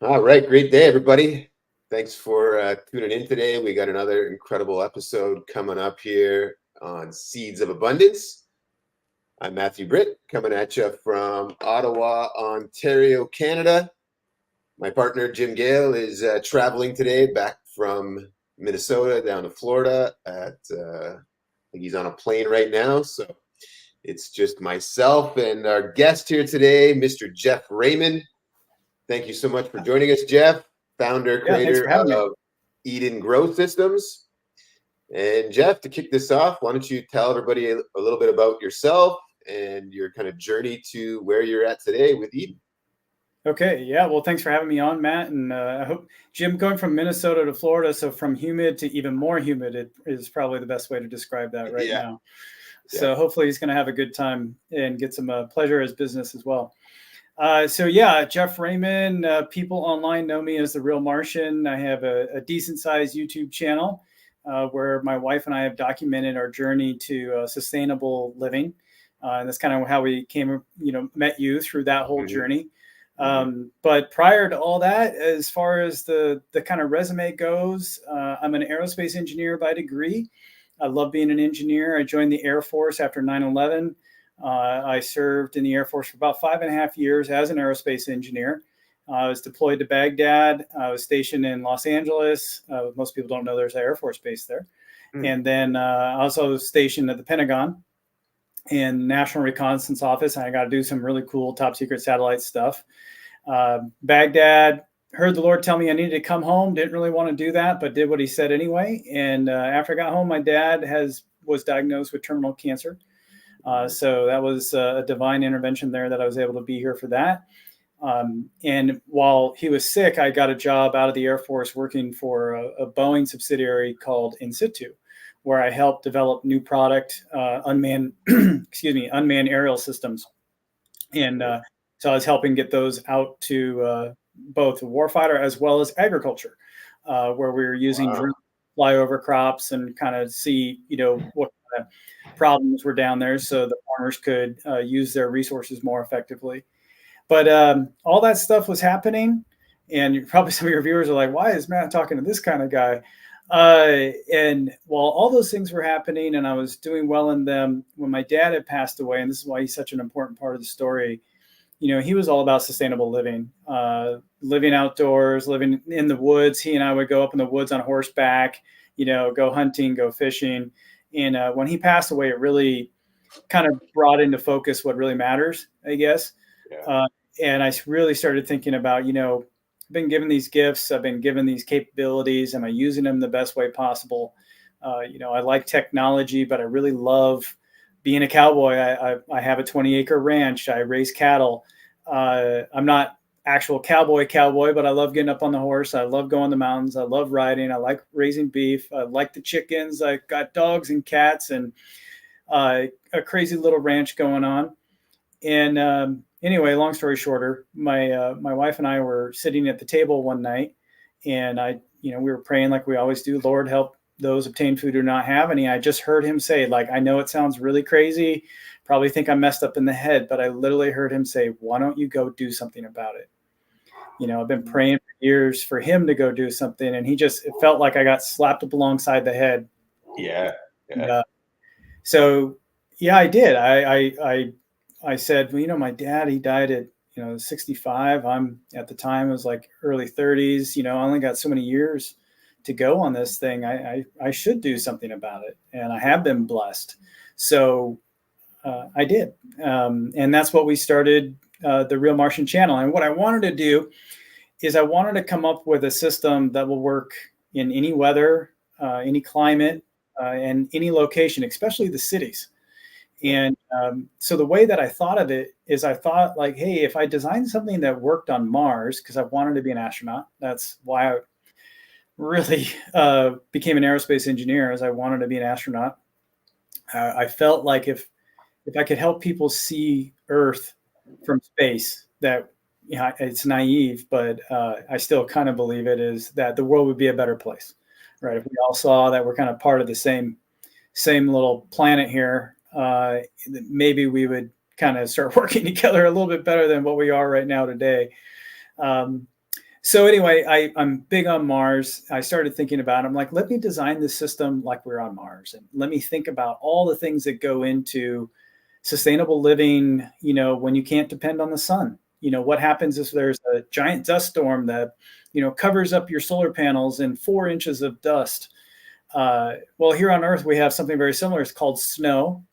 All right, great day, everybody. Thanks for tuning in today. We got another incredible episode coming up here on Seeds of Abundance. I'm Matthew Britt, coming at you from Ottawa, Ontario, Canada. My partner, Jim Gale, is traveling today back from Minnesota down to Florida. I think he's on a plane right now, so it's just myself and our guest here today, Mr. Jeff Raymond. Thank you so much for joining us, Jeff, founder, Thanks for creator having me. of Eden Growth Systems. And Jeff, to kick this off, why don't you tell everybody a little bit about yourself and your kind of journey to where you're at today with Eden? Okay, yeah, well, thanks for having me on, Matt. And I hope, Jim, going from Minnesota to Florida, so from humid to even more humid, it is probably the best way to describe that right now. So hopefully he's going to have a good time and get some pleasure as business as well. Jeff Raymond, people online know me as the Real Martian. I have a decent sized YouTube channel where my wife and I have documented our journey to sustainable living. And that's kind of how we met you through that whole journey. But prior to all that, as far as the kind of resume goes, I'm an aerospace engineer by degree. I love being an engineer. I joined the Air Force after 9/11. I served in the Air Force for about 5.5 years as an aerospace engineer. I was deployed to Baghdad. I was stationed in Los Angeles. Most people don't know there's an Air Force base there. And then I also was stationed at the Pentagon in National Reconnaissance Office. I got to do some really cool top secret satellite stuff. Baghdad, heard the Lord tell me I needed to come home. Didn't really want to do that, but did what he said anyway. And after I got home, my dad was diagnosed with terminal cancer. So that was a divine intervention there that I was able to be here for that. And while he was sick, I got a job out of the Air Force working for a Boeing subsidiary called In Situ, where I helped develop new product, unmanned aerial systems. And so I was helping get those out to both the warfighter as well as agriculture, where we were using drones to fly over crops and kind of see, what kind of problems were down there so the farmers could use their resources more effectively. But all that stuff was happening. And probably some of your viewers are like, why is Matt talking to this kind of guy? And while all those things were happening and I was doing well in them, when my dad had passed away, and this is why he's such an important part of the story, he was all about sustainable living, living outdoors, living in the woods. He and I would go up in the woods on horseback, go hunting, go fishing. And when he passed away, it really kind of brought into focus what really matters, I guess. Yeah. And I really started thinking about, I've been given these gifts. I've been given these capabilities. Am I using them the best way possible? I like technology, but I really love being a cowboy. I have a 20-acre ranch. I raise cattle. I'm not actual cowboy, but I love getting up on the horse. I love going to the mountains. I love riding. I like raising beef. I like the chickens. I got dogs and cats and a crazy little ranch going on. And anyway, long story shorter, my wife and I were sitting at the table one night, and we were praying like we always do. Lord, help those obtain food who do not have any. I just heard him say, I know it sounds really crazy, probably think I'm messed up in the head, but I literally heard him say, why don't you go do something about it? I've been praying for years for him to go do something, and it felt like I got slapped up alongside the head. Yeah. I did. I said, well, my dad, he died at 65. I'm at the time, it was like early 30s. I only got so many years to go on this thing. I should do something about it, and I have been blessed. So I did, and that's what we started the Real Martian channel. And what I wanted to do is I wanted to come up with a system that will work in any weather, any climate, and any location, especially the cities. And so the way that I thought of it is I thought hey, if I designed something that worked on Mars, because I wanted to be an astronaut, that's why I really became an aerospace engineer, as I wanted to be an astronaut. I felt like if I could help people see Earth from space, that it's naive, but I still kind of believe it is, that the world would be a better place, right? If we all saw that we're kind of part of the same little planet here, maybe we would kind of start working together a little bit better than what we are right now today. So anyway, I'm big on Mars. I started thinking about it. I'm like, let me design the system like we're on Mars, and let me think about all the things that go into sustainable living. When you can't depend on the sun. What happens if there's a giant dust storm that covers up your solar panels in 4 inches of dust? Well, here on Earth we have something very similar. It's called snow.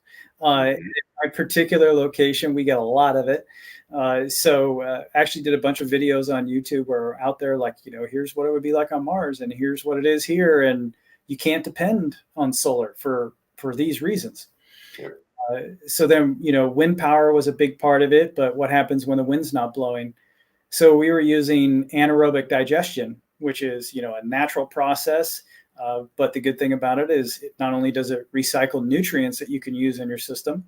In my particular location, we get a lot of it. Actually did a bunch of videos on YouTube where we're out there like, here's what it would be like on Mars, and here's what it is here. And you can't depend on solar for these reasons. Sure. So then, wind power was a big part of it, but what happens when the wind's not blowing? So we were using anaerobic digestion, which is, a natural process. But the good thing about it is it not only does it recycle nutrients that you can use in your system,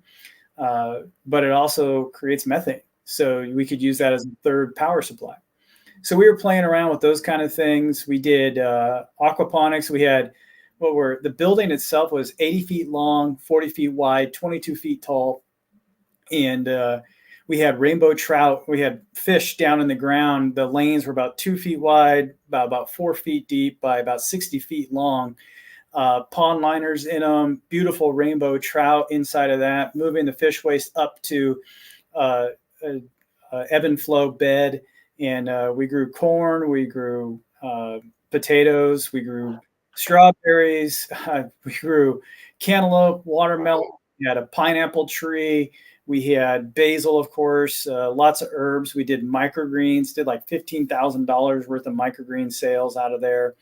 but it also creates methane. So we could use that as a third power supply. So we were playing around with those kind of things. We did aquaponics. We had the building itself was 80 feet long, 40 feet wide, 22 feet tall. And we had rainbow trout. We had fish down in the ground. The lanes were about 2 feet wide, about 4 feet deep by about 60 feet long. Pond liners in them, beautiful rainbow trout inside of that, moving the fish waste up to ebb and flow bed. And we grew corn, we grew potatoes, we grew strawberries, we grew cantaloupe, watermelon, we had a pineapple tree, we had basil, of course, lots of herbs. We did microgreens, did like $15,000 worth of microgreen sales out of there.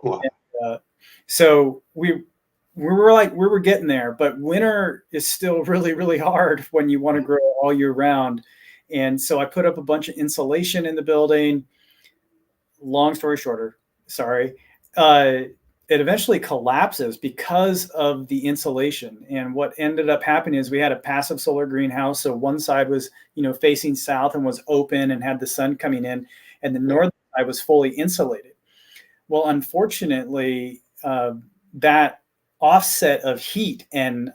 Wow. And, so we were getting there, but winter is still really, really hard when you want to grow all year round. And so I put up a bunch of insulation in the building. Long story shorter, sorry. It eventually collapses because of the insulation. And what ended up happening is we had a passive solar greenhouse. So one side was, facing south and was open and had the sun coming in, and the northern side was fully insulated. Well, unfortunately, that offset of heat and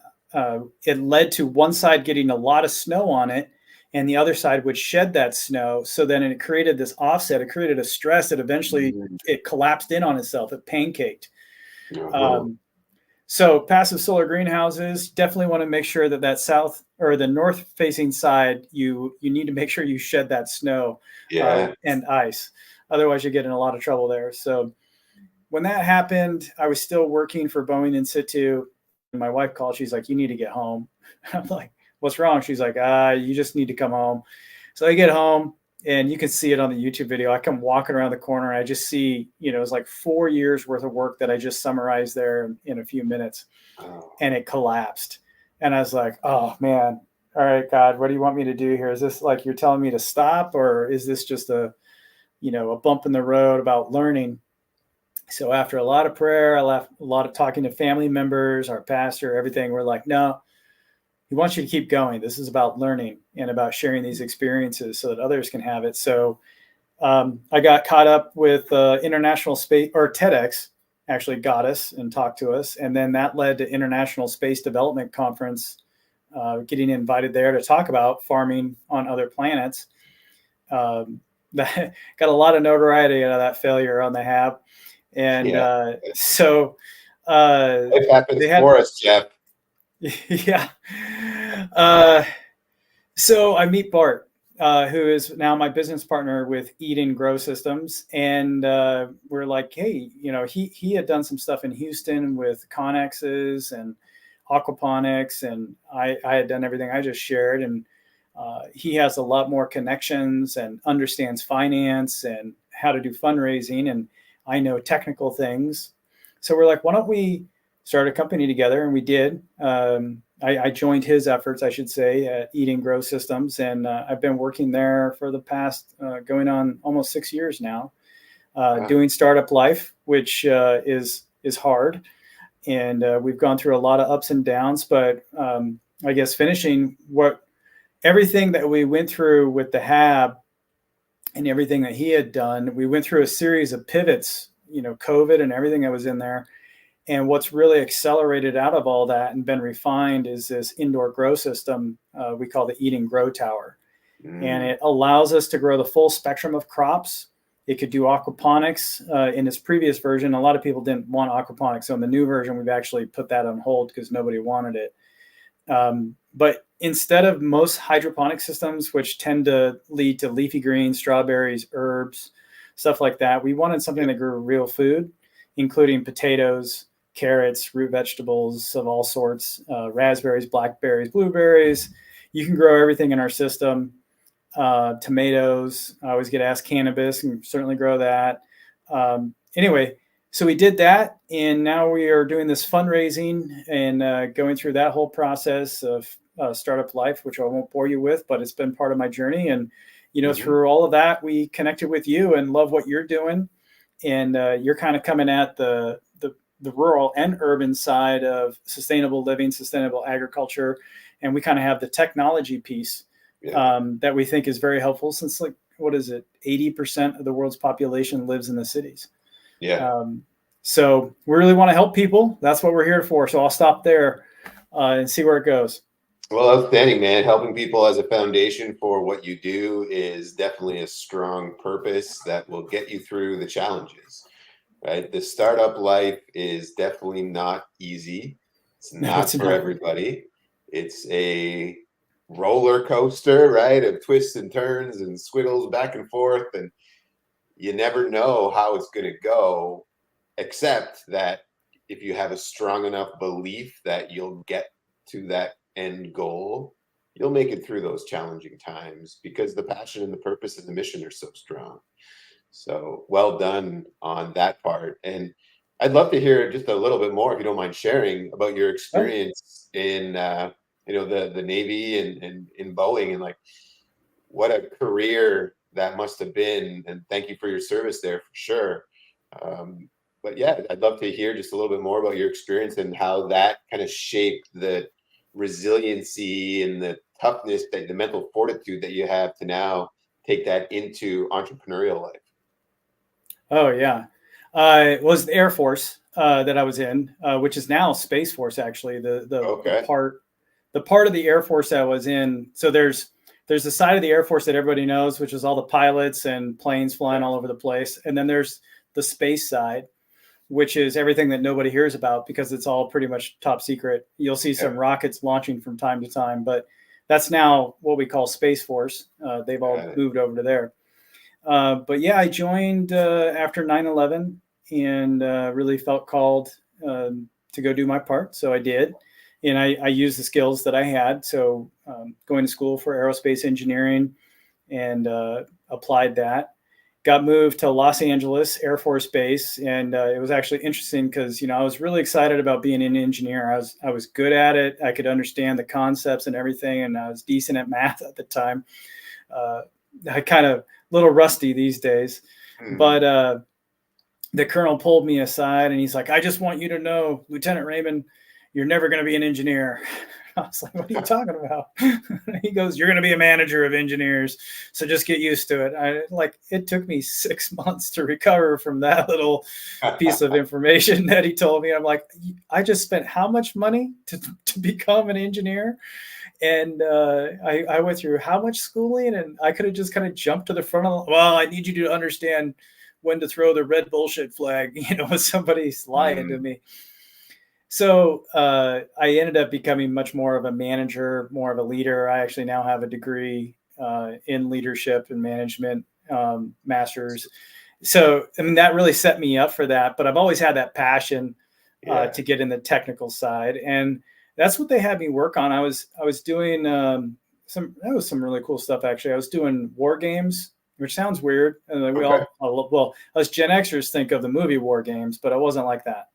it led to one side getting a lot of snow on it, and the other side would shed that snow. So then it created this offset. It created a stress that eventually it collapsed in on itself. It pancaked. So passive solar greenhouses, definitely want to make sure that south or the north facing side, you need to make sure you shed that snow and ice. Otherwise you get in a lot of trouble there. So when that happened, I was still working for Boeing in situ. And my wife called. She's like, you need to get home. I'm like, what's wrong? She's like, you just need to come home. So I get home, and you can see it on the YouTube video. I come walking around the corner, and I just see, it's like 4 years worth of work that I just summarized there in a few minutes, and it collapsed. And I was like, oh man, all right, God, what do you want me to do here? Is this like you're telling me to stop, or is this just a bump in the road about learning? So after a lot of prayer, a lot of talking to family members, our pastor, everything, we're like, no, he wants you to keep going. This is about learning and about sharing these experiences so that others can have it. So I got caught up with International Space, or TEDx actually got us and talked to us. And then that led to International Space Development Conference, getting invited there to talk about farming on other planets. That got a lot of notoriety out of that failure on the HAB. And so it happens for us, Jeff. Yeah. So I meet Bart, who is now my business partner with Eden Grow Systems. And we're like, hey, he had done some stuff in Houston with Connexes and aquaponics. And I had done everything I just shared. And he has a lot more connections and understands finance and how to do fundraising. And I know technical things. So we're like, why don't we start a company together? And we did. I joined his efforts, I should say, at Eden Grow Systems. And I've been working there for the past going on almost 6 years now, doing startup life, which is hard. And we've gone through a lot of ups and downs. But I guess finishing everything that we went through with the HAB and everything that he had done, we went through a series of pivots, COVID and everything that was in there. And what's really accelerated out of all that and been refined is this indoor grow system we call the Eden Grow Tower. And it allows us to grow the full spectrum of crops It could do aquaponics. In its previous version, a lot of people didn't want aquaponics. So in the new version, we've actually put that on hold because nobody wanted it. But instead of most hydroponic systems, which tend to lead to leafy greens, strawberries, herbs, stuff like that, we wanted something that grew real food, including potatoes, carrots, root vegetables of all sorts, raspberries, blackberries, blueberries. You can grow everything in our system. Tomatoes, I always get asked cannabis, and certainly grow that. Anyway, so we did that, and now we are doing this fundraising and going through that whole process of startup life, which I won't bore you with, but it's been part of my journey. And, through all of that, we connected with you and love what you're doing. And you're kind of coming at the rural and urban side of sustainable living, sustainable agriculture. And we kind of have the technology piece that we think is very helpful, since 80% of the world's population lives in the cities. Yeah. So we really want to help people. That's what we're here for. So I'll stop there and see where it goes. Well, outstanding, man. Helping people as a foundation for what you do is definitely a strong purpose that will get you through the challenges, right? The startup life is definitely not easy. It's not for everybody. It's a roller coaster, right? Of twists and turns and squiggles back and forth. And you never know how it's going to go, except that if you have a strong enough belief that you'll get to that end goal, you'll make it through those challenging times, because the passion and the purpose and the mission are so strong. So well done on that part. And I'd love to hear just a little bit more, if you don't mind sharing, about your experience in the Navy and in Boeing, and what a career that must have been. And thank you for your service there, for sure. But yeah, I'd love to hear just a little bit more about your experience and how that kind of shaped the resiliency and the toughness, the mental fortitude that you have to now take that into entrepreneurial life. Oh yeah. It was the Air Force that I was in, which is now Space Force, actually. The part of the Air Force that I was in. So there's the side of the Air Force that everybody knows, which is all the pilots and planes flying all over the place. And then there's the space side, which is everything that nobody hears about because it's all pretty much top secret. You'll see some rockets launching from time to time, but that's now what we call Space Force. They've all moved over to there. But yeah, I joined after 9/11 and really felt called to go do my part. So I did. And I used the skills that I had. So going to school for aerospace engineering and applied that. Got moved to Los Angeles Air Force Base. And it was actually interesting because, I was really excited about being an engineer. I was good at it. I could understand the concepts and everything. And I was decent at math at the time. I kind of little rusty these days, but the colonel pulled me aside and he's like, "I just want you to know, Lieutenant Raymond, you're never going to be an engineer." I was like, "What are you talking about?" He goes, "You're going to be a manager of engineers. So just get used to it." It took me 6 months to recover from that little piece of information that he told me. I'm like, I just spent how much money to become an engineer? And I went through how much schooling, and I could have just kind of jumped to the front of well, I need you to understand when to throw the red bullshit flag, when somebody's lying to me. So I ended up becoming much more of a manager, more of a leader. I actually now have a degree in leadership and management, master's. So, that really set me up for that. But I've always had that passion to get in the technical side. And that's what they had me work on. I was doing some really cool stuff, actually. I was doing war games, which sounds weird. And us Gen Xers think of the movie War Games, but it wasn't like that.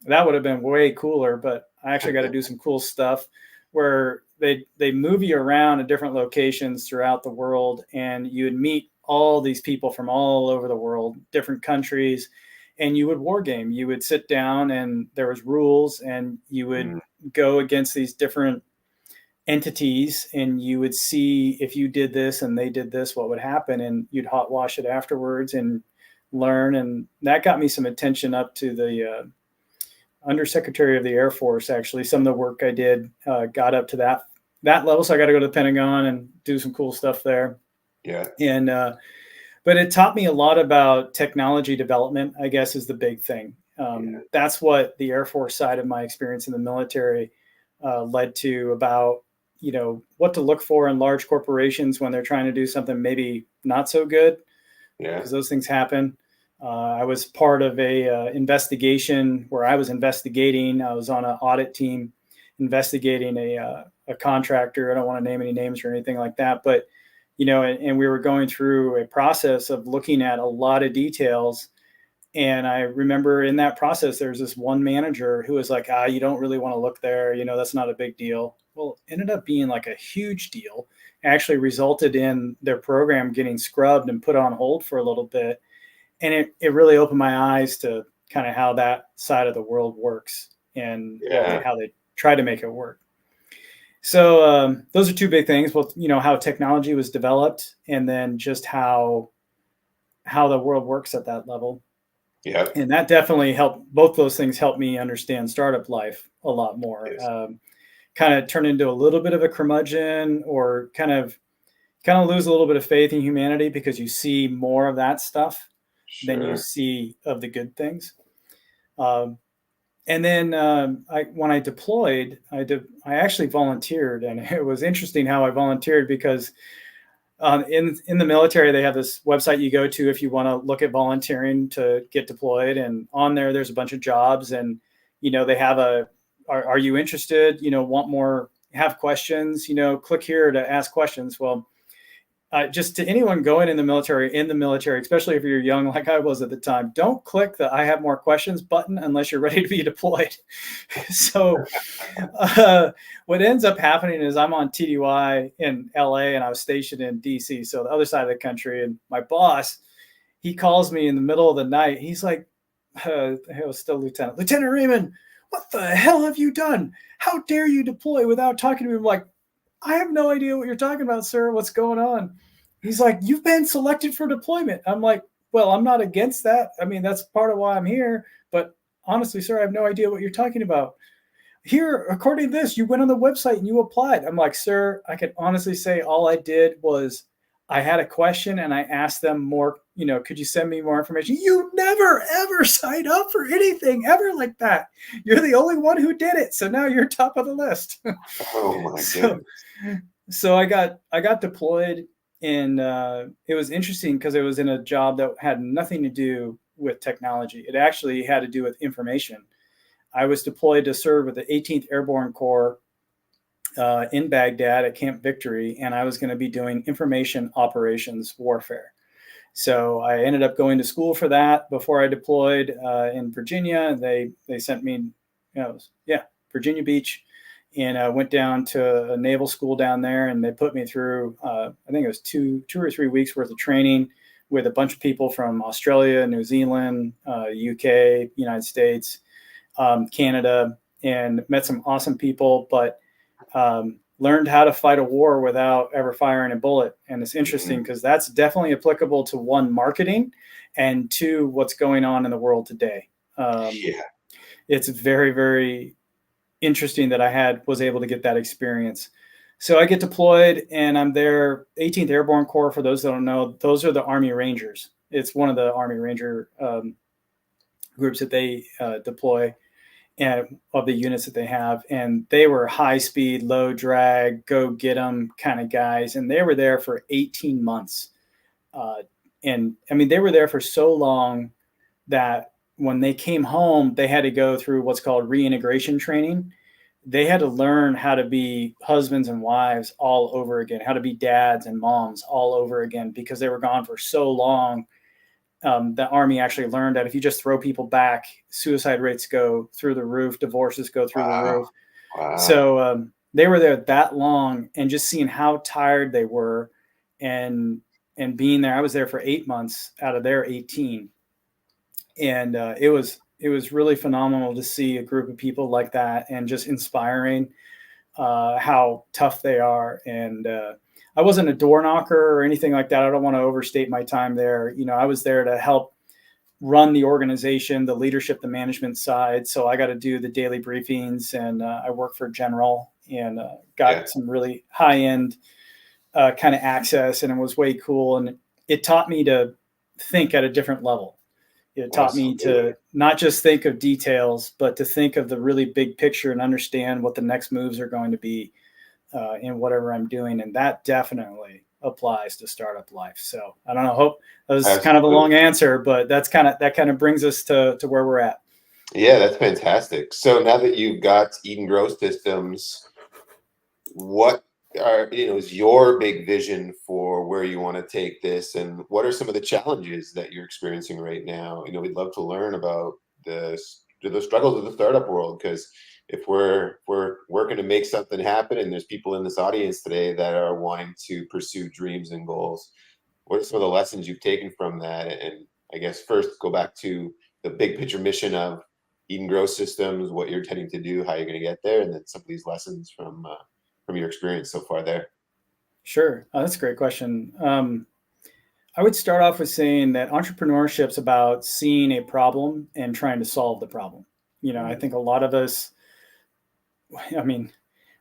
That would have been way cooler, but I actually got to do some cool stuff where they move you around in different locations throughout the world, and you would meet all these people from all over the world, different countries, and you would war game. You would sit down and there was rules, and you would go against these different entities, and you would see if you did this and they did this, what would happen, and you'd hot wash it afterwards and learn. And that got me some attention up to the Undersecretary of the Air Force. Actually, some of the work I did got up to that level. So I got to go to the Pentagon and do some cool stuff there. Yeah. And but it taught me a lot about technology development, I guess, is the big thing. That's what the Air Force side of my experience in the military led to, about, what to look for in large corporations when they're trying to do something maybe not so good, because those things happen. I was part of a investigation where I was on an audit team investigating a contractor. I don't want to name any names or anything like that, but and we were going through a process of looking at a lot of details. And I remember in that process, there's this one manager who was like, you don't really want to look there. That's not a big deal. Well, it ended up being like a huge deal. Actually resulted in their program getting scrubbed and put on hold for a little bit. And it really opened my eyes to kind of how that side of the world works, and how they try to make it work. So those are two big things. Well, how technology was developed, and then just how the world works at that level. Yeah. And that definitely helped. Both those things helped me understand startup life a lot more. Yes. Kind of turn into a little bit of a curmudgeon, or kind of lose a little bit of faith in humanity, because you see more of that stuff than you see of the good things. And then when I deployed, I actually volunteered, and it was interesting how I volunteered, because in the military, they have this website you go to if you want to look at volunteering to get deployed, and on there's a bunch of jobs, and they have are you interested? Want more? Have questions? Click here to ask questions. Well, just to anyone going in the military, especially if you're young like I was at the time, don't click the I have more questions button unless you're ready to be deployed. So what ends up happening is I'm on TDY in LA, and I was stationed in DC, so the other side of the country. And my boss, he calls me in the middle of the night. He's like, it was still Lieutenant Raymond, what the hell have you done? How dare you deploy without talking to me? I'm like, I have no idea what you're talking about, sir. What's going on? He's like, you've been selected for deployment. I'm like, well, I'm not against that. I mean, that's part of why I'm here. But honestly, sir, I have no idea what you're talking about. Here, according to this, you went on the website and you applied. I'm like, sir, I can honestly say all I did was I had a question and I asked them more, could you send me more information? You never, ever signed up for anything ever like that. You're the only one who did it. So now you're top of the list. Oh my goodness. So I got deployed, and it was interesting because it was in a job that had nothing to do with technology. It actually had to do with information. I was deployed to serve with the 18th Airborne Corps in Baghdad at Camp Victory, and I was going to be doing information operations warfare. So I ended up going to school for that before I deployed in Virginia. They sent me, Virginia Beach, and I went down to a naval school down there, and they put me through, I think it was two or 3 weeks worth of training with a bunch of people from Australia, New Zealand, UK, United States, Canada, and met some awesome people, but learned how to fight a war without ever firing a bullet. And it's interesting because that's definitely applicable to, one, marketing, and two, what's going on in the world today. It's very, very interesting that I was able to get that experience. So I get deployed, and I'm there. 18th Airborne Corps, for those that don't know, those are the Army Rangers. It's one of the Army Ranger groups that they deploy, and of the units that they have. And they were high speed, low drag, go get them kind of guys. And they were there for 18 months. And I mean, they were there for so long that when they came home, they had to go through what's called reintegration training. They had to learn how to be husbands and wives all over again, how to be dads and moms all over again, because they were gone for so long. The Army actually learned that if you just throw people back, suicide rates go through the roof, divorces go through the roof. Wow. So they were there that long, and just seeing how tired they were, and being there. I was there for 8 months out of their 18. And it was really phenomenal to see a group of people like that, and just inspiring how tough they are. And I wasn't a door knocker or anything like that. I don't want to overstate my time there. I was there to help run the organization, the leadership, the management side. So I got to do the daily briefings, and I work for General, and got some really high end kind of access, and it was way cool. And it taught me to think at a different level. It taught me Absolutely. to not just think of details, but to think of the really big picture and understand what the next moves are going to be in whatever I'm doing. And that definitely applies to startup life. So I don't know, hope that was kind of a long Absolutely. answer, but that kind of brings us to where we're at. Yeah, that's fantastic. So now that you've got Eden Growth Systems, what is your big vision for where you want to take this, and what are some of the challenges that you're experiencing right now? We'd love to learn about the struggles of the startup world, because if we're working to make something happen, and there's people in this audience today that are wanting to pursue dreams and goals, what are some of the lessons you've taken from that? And I guess first go back to the big picture mission of Eden Growth Systems, what you're intending to do, how you're going to get there, and then some of these lessons from your experience so far there. Sure. That's a great question. I would start off with saying that entrepreneurship's about seeing a problem and trying to solve the problem. I Mm, think a lot of us, I mean,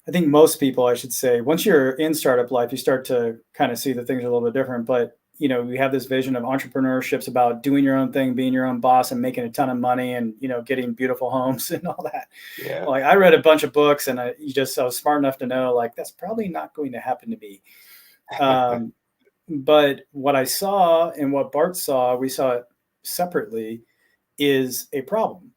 I think most people, I should say, once you're in startup life, you start to kind of see that things are a little bit different. But we have this vision of entrepreneurship's about doing your own thing, being your own boss, and making a ton of money, and getting beautiful homes and all that. yeah. Like I read a bunch of books, and I was smart enough to know like that's probably not going to happen to me. Um, but what I saw and what Bart saw, we saw it separately, is a problem.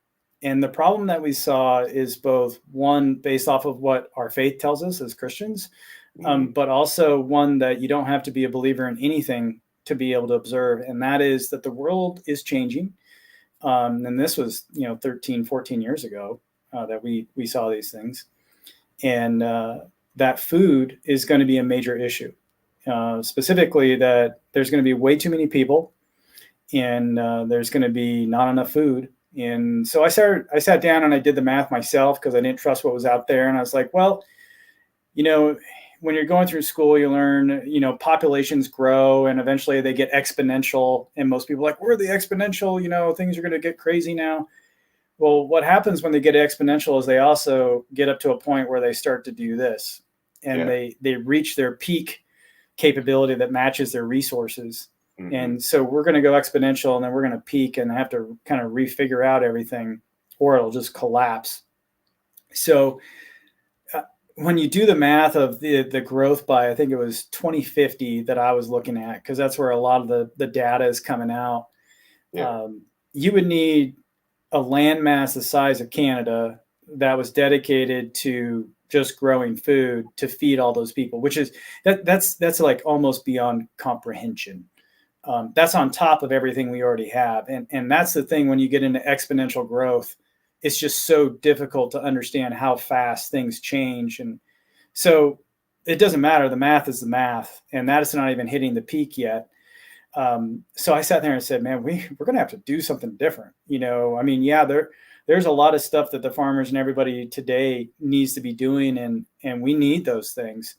And the problem that we saw is both one based off of what our faith tells us as Christians, Mm, but also one that you don't have to be a believer in anything to be able to observe. And that is that the world is changing. And this was, 13, 14 years ago that we saw these things. And that food is going to be a major issue. Specifically, that there's going to be way too many people, and there's going to be not enough food. And so I sat down and I did the math myself because I didn't trust what was out there. And I was like, well, you know, when you're going through school, you learn, populations grow and eventually they get exponential. And most people are like, we're the exponential, things are going to get crazy now. Well, what happens when they get exponential is they also get up to a point where they start to do this, and yeah. they reach their peak capability that matches their resources. Hmm. And so we're going to go exponential, and then we're going to peak and have to kind of refigure out everything, or it'll just collapse. So when you do the math of the growth by, I think it was 2050 that I was looking at, because that's where a lot of the data is coming out. Yeah. You would need a landmass the size of Canada that was dedicated to just growing food to feed all those people, which is that's like almost beyond comprehension. That's on top of everything we already have, and that's the thing when you get into exponential growth, it's just so difficult to understand how fast things change, and so it doesn't matter. The math is the math, and that is not even hitting the peak yet. So I sat there and said, man, we're going to have to do something different. I mean, yeah, there's a lot of stuff that the farmers and everybody today needs to be doing. And we need those things.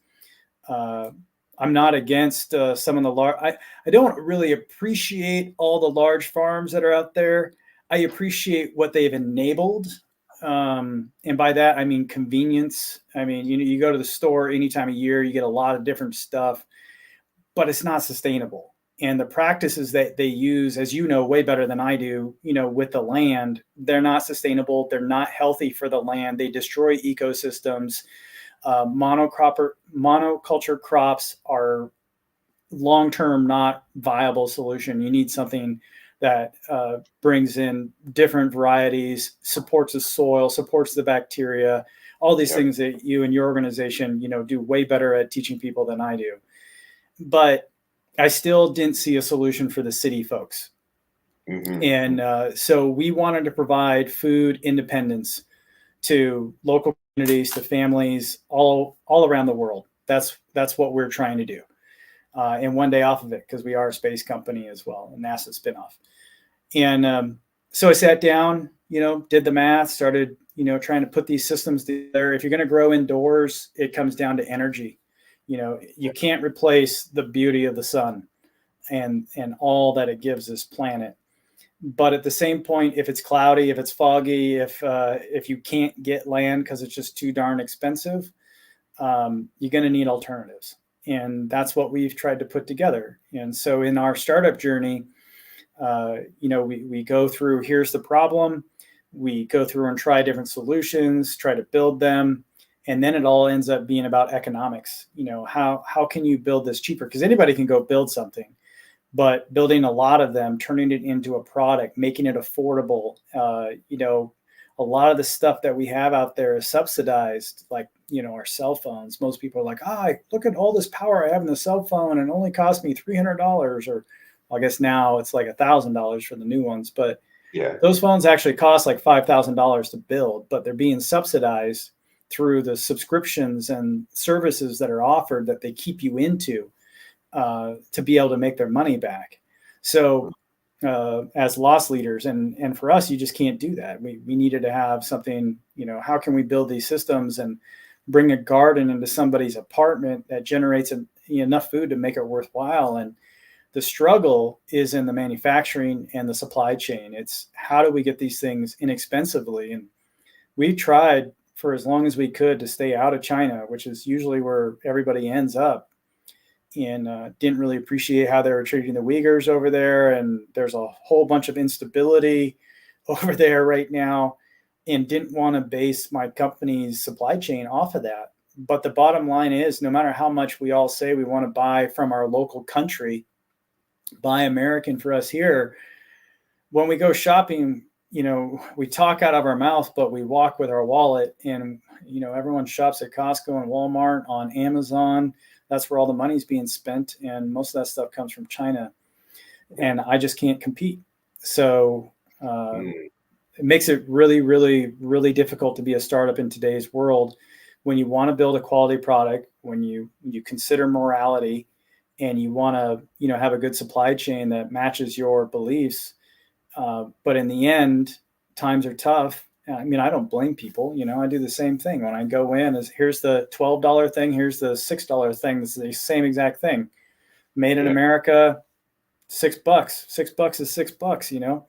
I'm not against some of the large, I don't really appreciate all the large farms that are out there. I appreciate what they've enabled. And by that, I mean convenience. I mean, you go to the store any time of year, you get a lot of different stuff, but it's not sustainable. And the practices that they use, as you know, way better than I do, with the land, they're not sustainable. They're not healthy for the land. They destroy ecosystems. Monoculture crops are long-term not viable solution. You need something that brings in different varieties, supports the soil, supports the bacteria, all these Yep. things that you and your organization, do way better at teaching people than I do. But I still didn't see a solution for the city folks. Hmm. And so we wanted to provide food independence to local communities, to families all around the world. That's what we're trying to do. And one day off of it, because we are a space company as well, a NASA spinoff. And so I sat down, did the math, started, trying to put these systems together. If you're going to grow indoors, it comes down to energy. You can't replace the beauty of the sun and all that it gives this planet. But at the same point, if it's cloudy, if it's foggy, if you can't get land because it's just too darn expensive, you're going to need alternatives. And that's what we've tried to put together. And so in our startup journey, we go through, here's the problem. We go through and try different solutions, try to build them. And then it all ends up being about economics. How can you build this cheaper? Because anybody can go build something, but building a lot of them, turning it into a product, making it affordable. A lot of the stuff that we have out there is subsidized, like, our cell phones. Most people are like, look at all this power I have in the cell phone and it only cost me $300, or I guess now it's like $1,000 for the new ones. But yeah, those phones actually cost like $5,000 to build, but they're being subsidized through the subscriptions and services that are offered that they keep you into to be able to make their money back. So as loss leaders, and for us, you just can't do that. We needed to have something, how can we build these systems and bring a garden into somebody's apartment that generates enough food to make it worthwhile? And the struggle is in the manufacturing and the supply chain. It's how do we get these things inexpensively? And we tried for as long as we could to stay out of China, which is usually where everybody ends up, and didn't really appreciate how they were treating the Uyghurs over there. And there's a whole bunch of instability over there right now, and didn't want to base my company's supply chain off of that. But the bottom line is, no matter how much we all say we want to buy from our local country, buy American for us here, when we go shopping, we talk out of our mouth, but we walk with our wallet. And, everyone shops at Costco and Walmart, on Amazon. That's where all the money's being spent. And most of that stuff comes from China. And I just can't compete. So it makes it really, really, really difficult to be a startup in today's world when you want to build a quality product, when you consider morality, and you want to, have a good supply chain that matches your beliefs. But in the end, times are tough. I mean, I don't blame people. I do the same thing when I go in. Here's the $12 thing. Here's the $6 thing. This is the same exact thing. Made in America, $6. $6 is $6.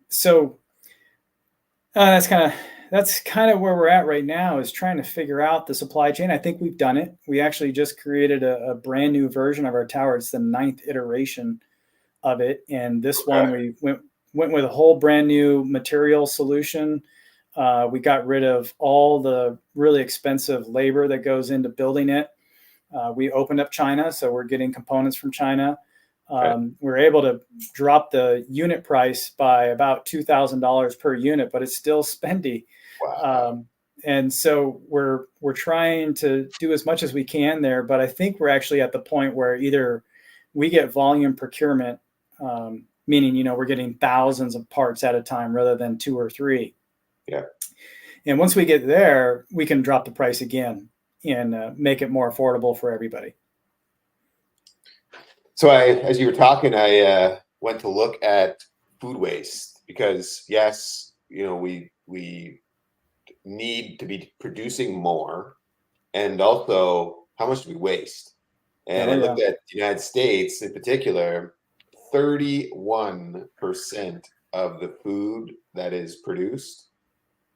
So that's kind of where we're at right now, is trying to figure out the supply chain. I think we've done it. We actually just created a brand new version of our tower. It's the 9th iteration of it. And this one, we went with a whole brand new material solution. We got rid of all the really expensive labor that goes into building it. We opened up China, so we're getting components from China. We're able to drop the unit price by about $2,000 per unit, but it's still spendy. Wow. And so we're trying to do as much as we can there, but I think we're actually at the point where either we get volume procurement, meaning, we're getting thousands of parts at a time rather than 2 or 3. Yeah. And once we get there, we can drop the price again and make it more affordable for everybody. So as you were talking, I went to look at food waste, because yes, we need to be producing more, and also how much do we waste? And I looked at the United States in particular. 31% of the food that is produced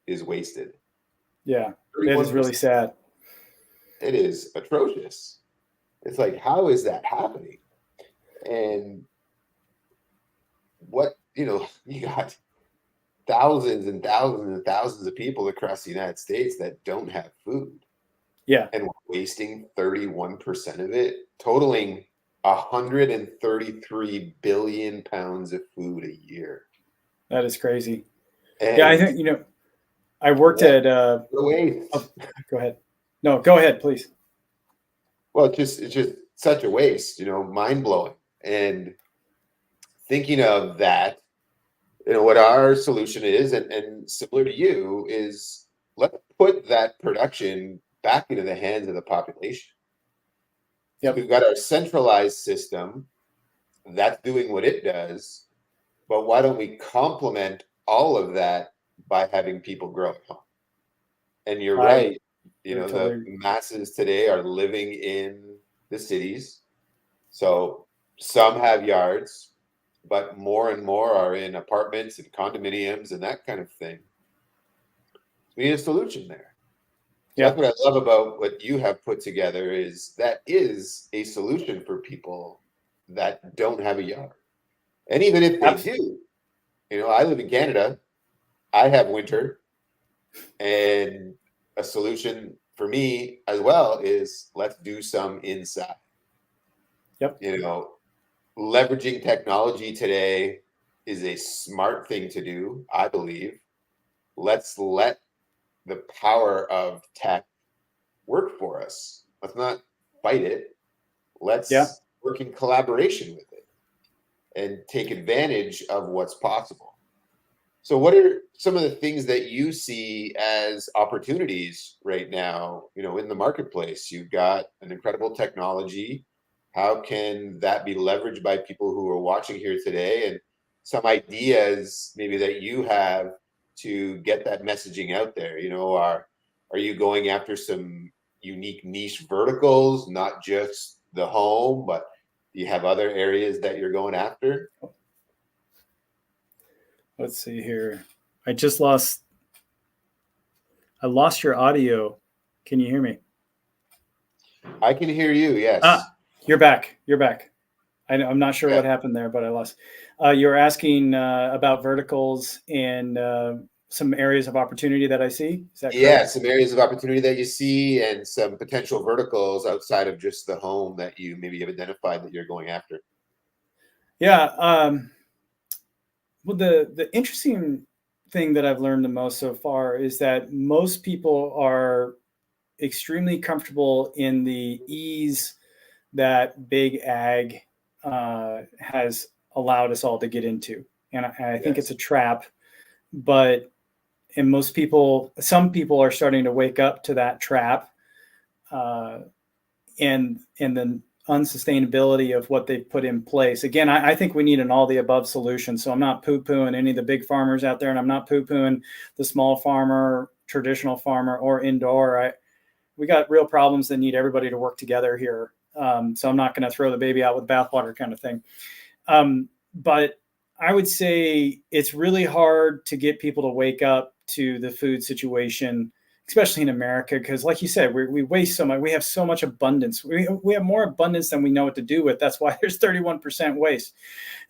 is wasted. Yeah, it is really sad. It is atrocious. It's like, how is that happening? And you got thousands and thousands and thousands of people across the United States that don't have food. Yeah. And we're wasting 31% of it, totaling 133 billion pounds of food a year. That is crazy. And I think, I worked at waste. Go ahead. No, go ahead, please. Well, it's just such a waste, mind blowing. And thinking of that, what our solution is, and similar to you, is let's put that production back into the hands of the population. Yep. We've got our centralized system that's doing what it does, but why don't we complement all of that by having people grow at home? And you're right. The masses today are living in the cities. So some have yards, but more and more are in apartments and condominiums and that kind of thing. We need a solution there. So that's what I love about what you have put together is that is a solution for people that don't have a yard. And even if they do, I live in Canada, I have winter, and a solution for me as well is let's do some inside. Yep. Leveraging technology today is a smart thing to do, I believe. Let's let the power of tech work for us. Let's not fight it. Let's work in collaboration with it and take advantage of what's possible. So what are some of the things that you see as opportunities right now, in the marketplace? You've got an incredible technology. How can that be leveraged by people who are watching here today, and some ideas maybe that you have to get that messaging out there? Are you going after some unique niche verticals, not just the home, but do you have other areas that you're going after? Let's see here. I lost your audio. Can you hear me? I can hear you. Yes. You're back. I'm not sure what happened there, but I lost. You were asking about verticals and some areas of opportunity that I see. Is that correct? Yeah, some areas of opportunity that you see and some potential verticals outside of just the home that you maybe have identified that you're going after. Yeah. Well, the interesting thing that I've learned the most so far is that most people are extremely comfortable in the ease that big ag has allowed us all to get into. And I think it's a trap, and some people are starting to wake up to that trap and the unsustainability of what they've put in place. Again, I think we need an all the above solution. So I'm not poo-pooing any of the big farmers out there, and I'm not poo-pooing the small farmer, traditional farmer, or indoor. We got real problems that need everybody to work together here. So I'm not going to throw the baby out with bathwater kind of thing. But I would say it's really hard to get people to wake up to the food situation, especially in America, because like you said, we waste so much. We have so much abundance. We have more abundance than we know what to do with. That's why there's 31% waste.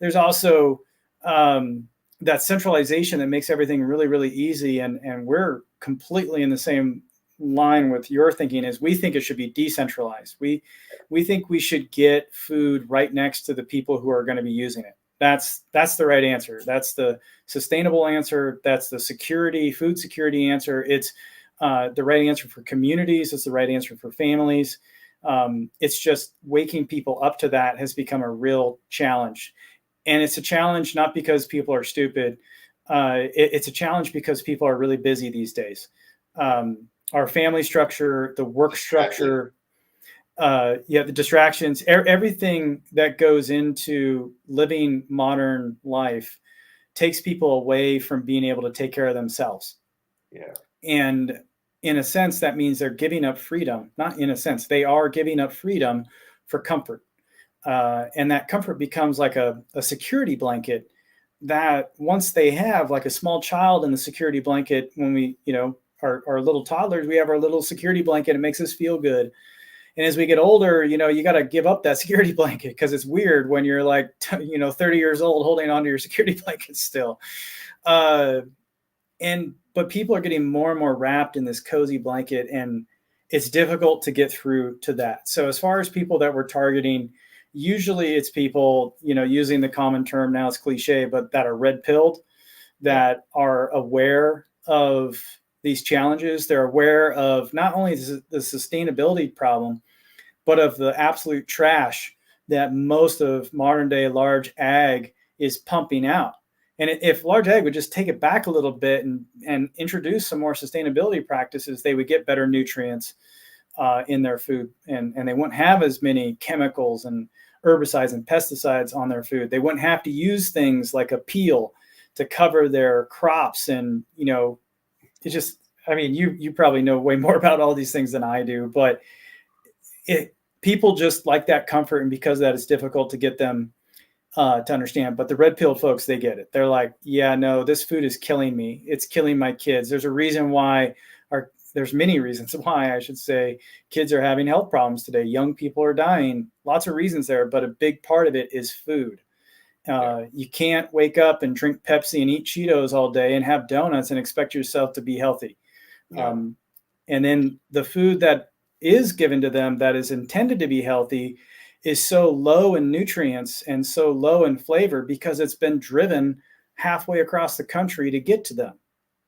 There's also that centralization that makes everything really, really easy. And we're completely in the same line with your thinking. Is we think it should be decentralized. We think we should get food right next to the people who are going to be using it. That's the right answer. That's the sustainable answer. That's the food security answer. It's the right answer for communities. It's the right answer for families. It's just waking people up to that has become a real challenge. And it's a challenge not because people are stupid. It's a challenge because people are really busy these days. Our family structure, the work structure, the distractions, everything that goes into living modern life takes people away from being able to take care of themselves. Yeah. And in a sense, that means they're giving up freedom. Not in a sense, they are giving up freedom for comfort. And that comfort becomes like a security blanket that once they have, like a small child in the security blanket, when we, our little toddlers, we have our little security blanket. It makes us feel good. And as we get older, you got to give up that security blanket because it's weird when you're like, 30 years old holding onto your security blanket still. But people are getting more and more wrapped in this cozy blanket, and it's difficult to get through to that. So as far as people that we're targeting, usually it's people, using the common term, now it's cliche, but that are red-pilled, that are aware of these challenges. They're aware of not only the sustainability problem, but of the absolute trash that most of modern day large ag is pumping out. And if large ag would just take it back a little bit and introduce some more sustainability practices, they would get better nutrients in their food. And they wouldn't have as many chemicals and herbicides and pesticides on their food. They wouldn't have to use things like a peel to cover their crops. And, it's just, you probably know way more about all these things than I do, but people just like that comfort. And because of that, it's difficult to get them to understand. But the red-pilled folks, they get it. They're like, yeah, no, this food is killing me. It's killing my kids. There's a reason why there's many reasons why, I should say, kids are having health problems today. Young people are dying. Lots of reasons there, but a big part of it is food. You can't wake up and drink Pepsi and eat Cheetos all day and have donuts and expect yourself to be healthy. And then the food that is given to them that is intended to be healthy is so low in nutrients and so low in flavor because it's been driven halfway across the country to get to them.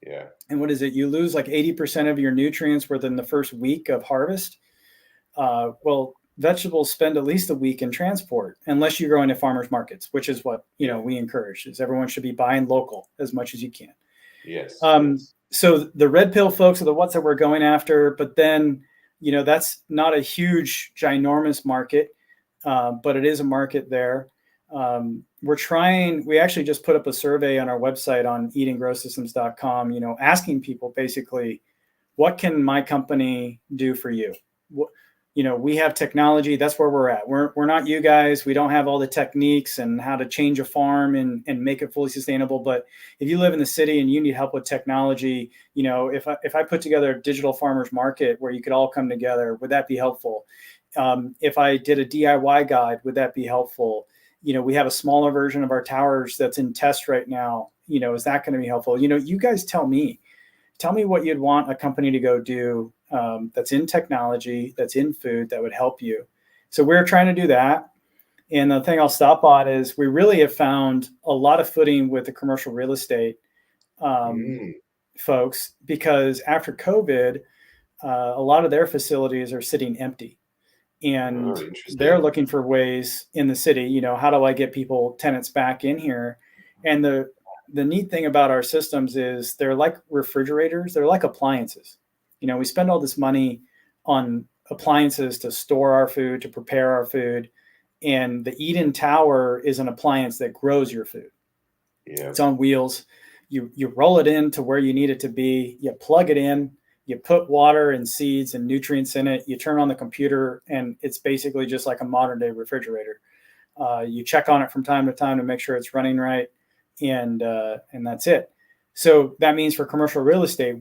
Yeah. And what is it? You lose like 80% of your nutrients within the first week of harvest. Well, vegetables spend at least a week in transport, unless you're going to farmers markets, which is what, we encourage, is everyone should be buying local as much as you can. Yes. So the red pill folks are the ones that we're going after, but then, that's not a huge, ginormous market, but it is a market there. We actually just put up a survey on our website on eatinggrowsystems.com, asking people basically, what can my company do for you? We have technology. That's where we're at. We're not you guys. We don't have all the techniques and how to change a farm and make it fully sustainable. But if you live in the city and you need help with technology, if I put together a digital farmers market where you could all come together, would that be helpful? If I did a DIY guide, would that be helpful? We have a smaller version of our towers that's in test right now. Is that going to be helpful? You guys tell me what you'd want a company to go do that's in technology, that's in food, that would help you. So we're trying to do that. And the thing I'll stop on is we really have found a lot of footing with the commercial real estate folks, because after COVID, a lot of their facilities are sitting empty. And they're looking for ways in the city, how do I get tenants back in here? And the neat thing about our systems is they're like refrigerators. They're like appliances. We spend all this money on appliances to store our food, to prepare our food. And the Eden Tower is an appliance that grows your food. Yeah. It's on wheels. You roll it in to where you need it to be. You plug it in. You put water and seeds and nutrients in it. You turn on the computer, and it's basically just like a modern day refrigerator. You check on it from time to time to make sure it's running right. And that's it. So that means for commercial real estate,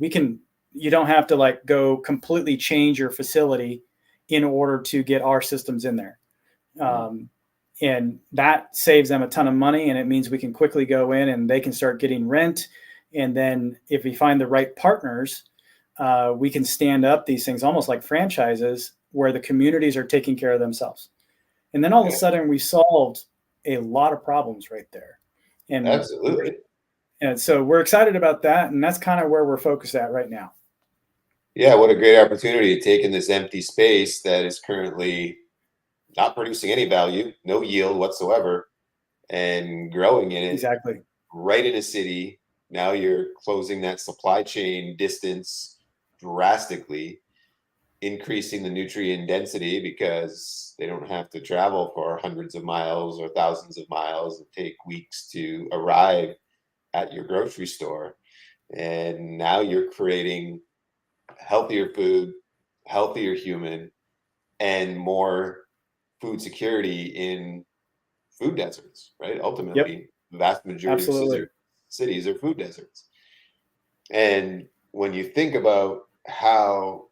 you don't have to go completely change your facility in order to get our systems in there. And that saves them a ton of money. And it means we can quickly go in and they can start getting rent. And then if we find the right partners, we can stand up these things almost like franchises where the communities are taking care of themselves. And then all of a sudden we solved a lot of problems right there. And absolutely. And so we're excited about that. And that's kind of where we're focused at right now. Yeah. What a great opportunity to take in this empty space that is currently not producing any value, no yield whatsoever, and growing in it. Exactly. Right in a city. Now you're closing that supply chain distance drastically, increasing the nutrient density because they don't have to travel for hundreds of miles or thousands of miles and take weeks to arrive at your grocery store. And now you're creating healthier food, healthier human, and more food security in food deserts, right? Ultimately, the vast majority of cities are food deserts. And when you think about how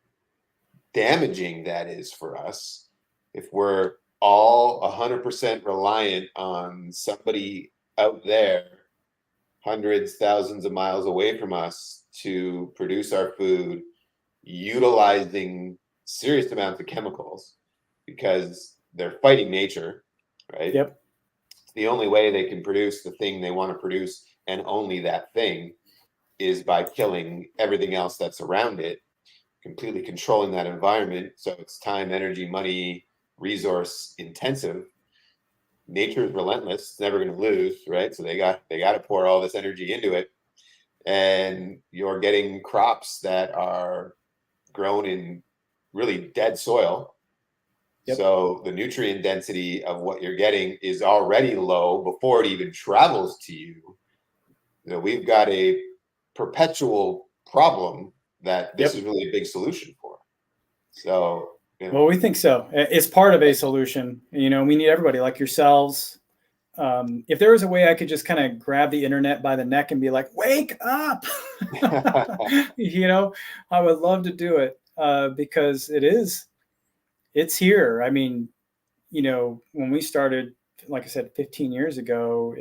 damaging that is for us, if we're all 100% reliant on somebody out there, hundreds, thousands of miles away from us to produce our food, utilizing serious amounts of chemicals because they're fighting nature, right? Yep. It's the only way they can produce the thing they want to produce, and only that thing is by killing everything else that's around it, completely controlling that environment. So it's time, energy, money, resource intensive. Nature is relentless. It's never going to lose, right? So they got to pour all this energy into it. And you're getting crops that are grown in really dead soil. Yep. So the nutrient density of what you're getting is already low before it even travels to you. We've got a perpetual problem that this is really a big solution for. So, well, we think so. It's part of a solution. We need everybody like yourselves, if there was a way I could just kind of grab the internet by the neck and be like, wake up, you know, I would love to do it, because it's here. I mean, you know, when we started, like I said, 15 years ago,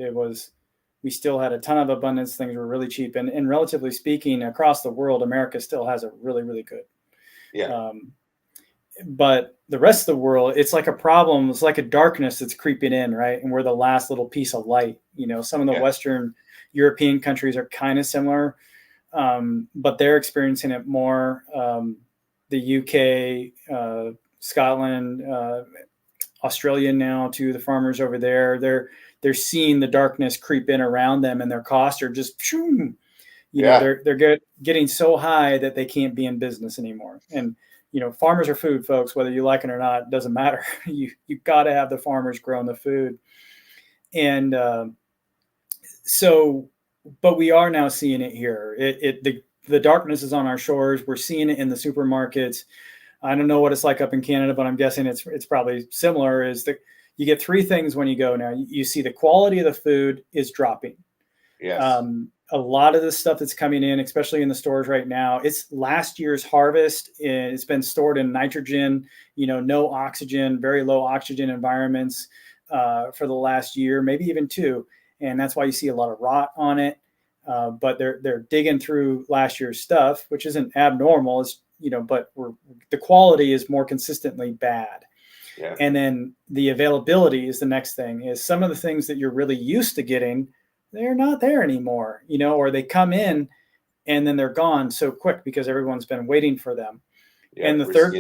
we still had a ton of abundance. Things were really cheap. And relatively speaking, across the world, America still has it really, really good. Yeah. But the rest of the world, it's like a problem. It's like a darkness that's creeping in, right? And we're the last little piece of light. You know, some of the Western European countries are kind of similar, but they're experiencing it more. The UK, Scotland, Australia now too. The farmers over there, they're seeing the darkness creep in around them, and their costs are just, you know, they're getting so high that they can't be in business anymore. And you know, farmers are food, folks. Whether you like it or not, it doesn't matter. You got to have the farmers growing the food, and so, but we are now seeing it here. The darkness is on our shores. We're seeing it in the supermarkets. I don't know what it's like up in Canada, but I'm guessing it's probably similar. Is that you get three things when you go now. You see the quality of the food is dropping. Yes. A lot of the stuff that's coming in, especially in the stores right now, it's last year's harvest. It's been stored in nitrogen, you know, no oxygen, very low oxygen environments for the last year, maybe even two. And that's why you see a lot of rot on it. But they're digging through last year's stuff, which isn't abnormal. It's, you know, but the quality is more consistently bad. Yeah. And then the availability is the next thing. Is some of the things that you're really used to getting, they're not there anymore, you know, or they come in and then they're gone so quick because everyone's been waiting for them. Yeah, and the third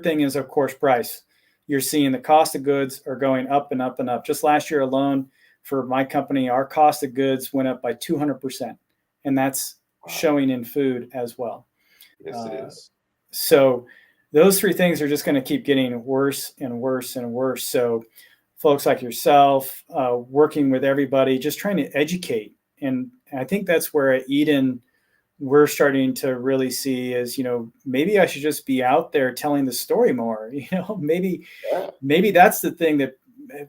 thing is, of course, price. You're seeing the cost of goods are going up and up and up. Just last year alone, for my company, our cost of goods went up by 200%. And that's showing in food as well. Yes, it is. So those three things are just going to keep getting worse and worse and worse. So folks like yourself, working with everybody, just trying to educate. And I think that's where at Eden, we're starting to really see is, you know, maybe I should just be out there telling the story more, you know, maybe that's the thing that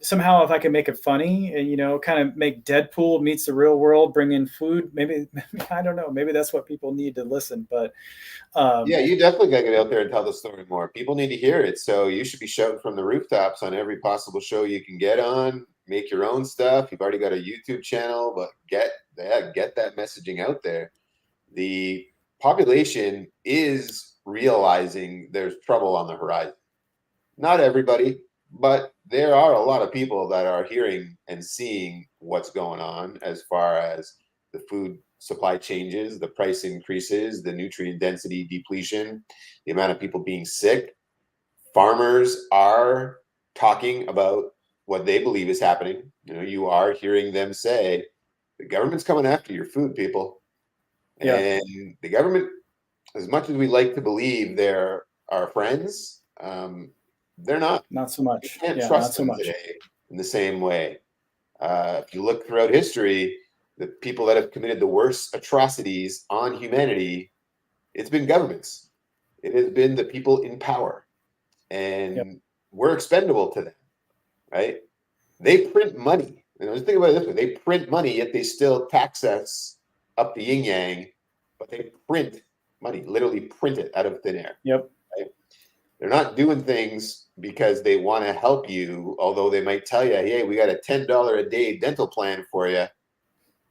somehow if I can make it funny and, you know, kind of make Deadpool meets the real world, bring in food, maybe I don't know, maybe that's what people need to listen. But you definitely got to get out there and tell the story more. People need to hear it. So you should be shouting from the rooftops on every possible show you can get on. Make your own stuff. You've already got a YouTube channel, but get that messaging out there. The population is realizing there's trouble on the horizon. Not everybody, but there are a lot of people that are hearing and seeing what's going on as far as the food supply changes, the price increases, the nutrient density depletion, the amount of people being sick. Farmers are talking about what they believe is happening. You know, you are hearing them say, the government's coming after your food, people. Yeah. And the government, as much as we like to believe they're our friends, they're not. Not so much. You can't trust them today in the same way. If you look throughout history, the people that have committed the worst atrocities on humanity, it's been governments. It has been the people in power. And we're expendable to them, right? They print money. And just think about it this way. They print money, yet they still tax us up the yin-yang, but they print money, literally print it out of thin air. Yep. Right? They're not doing things because they want to help you, although they might tell you, hey, we got a $10 a day dental plan for you.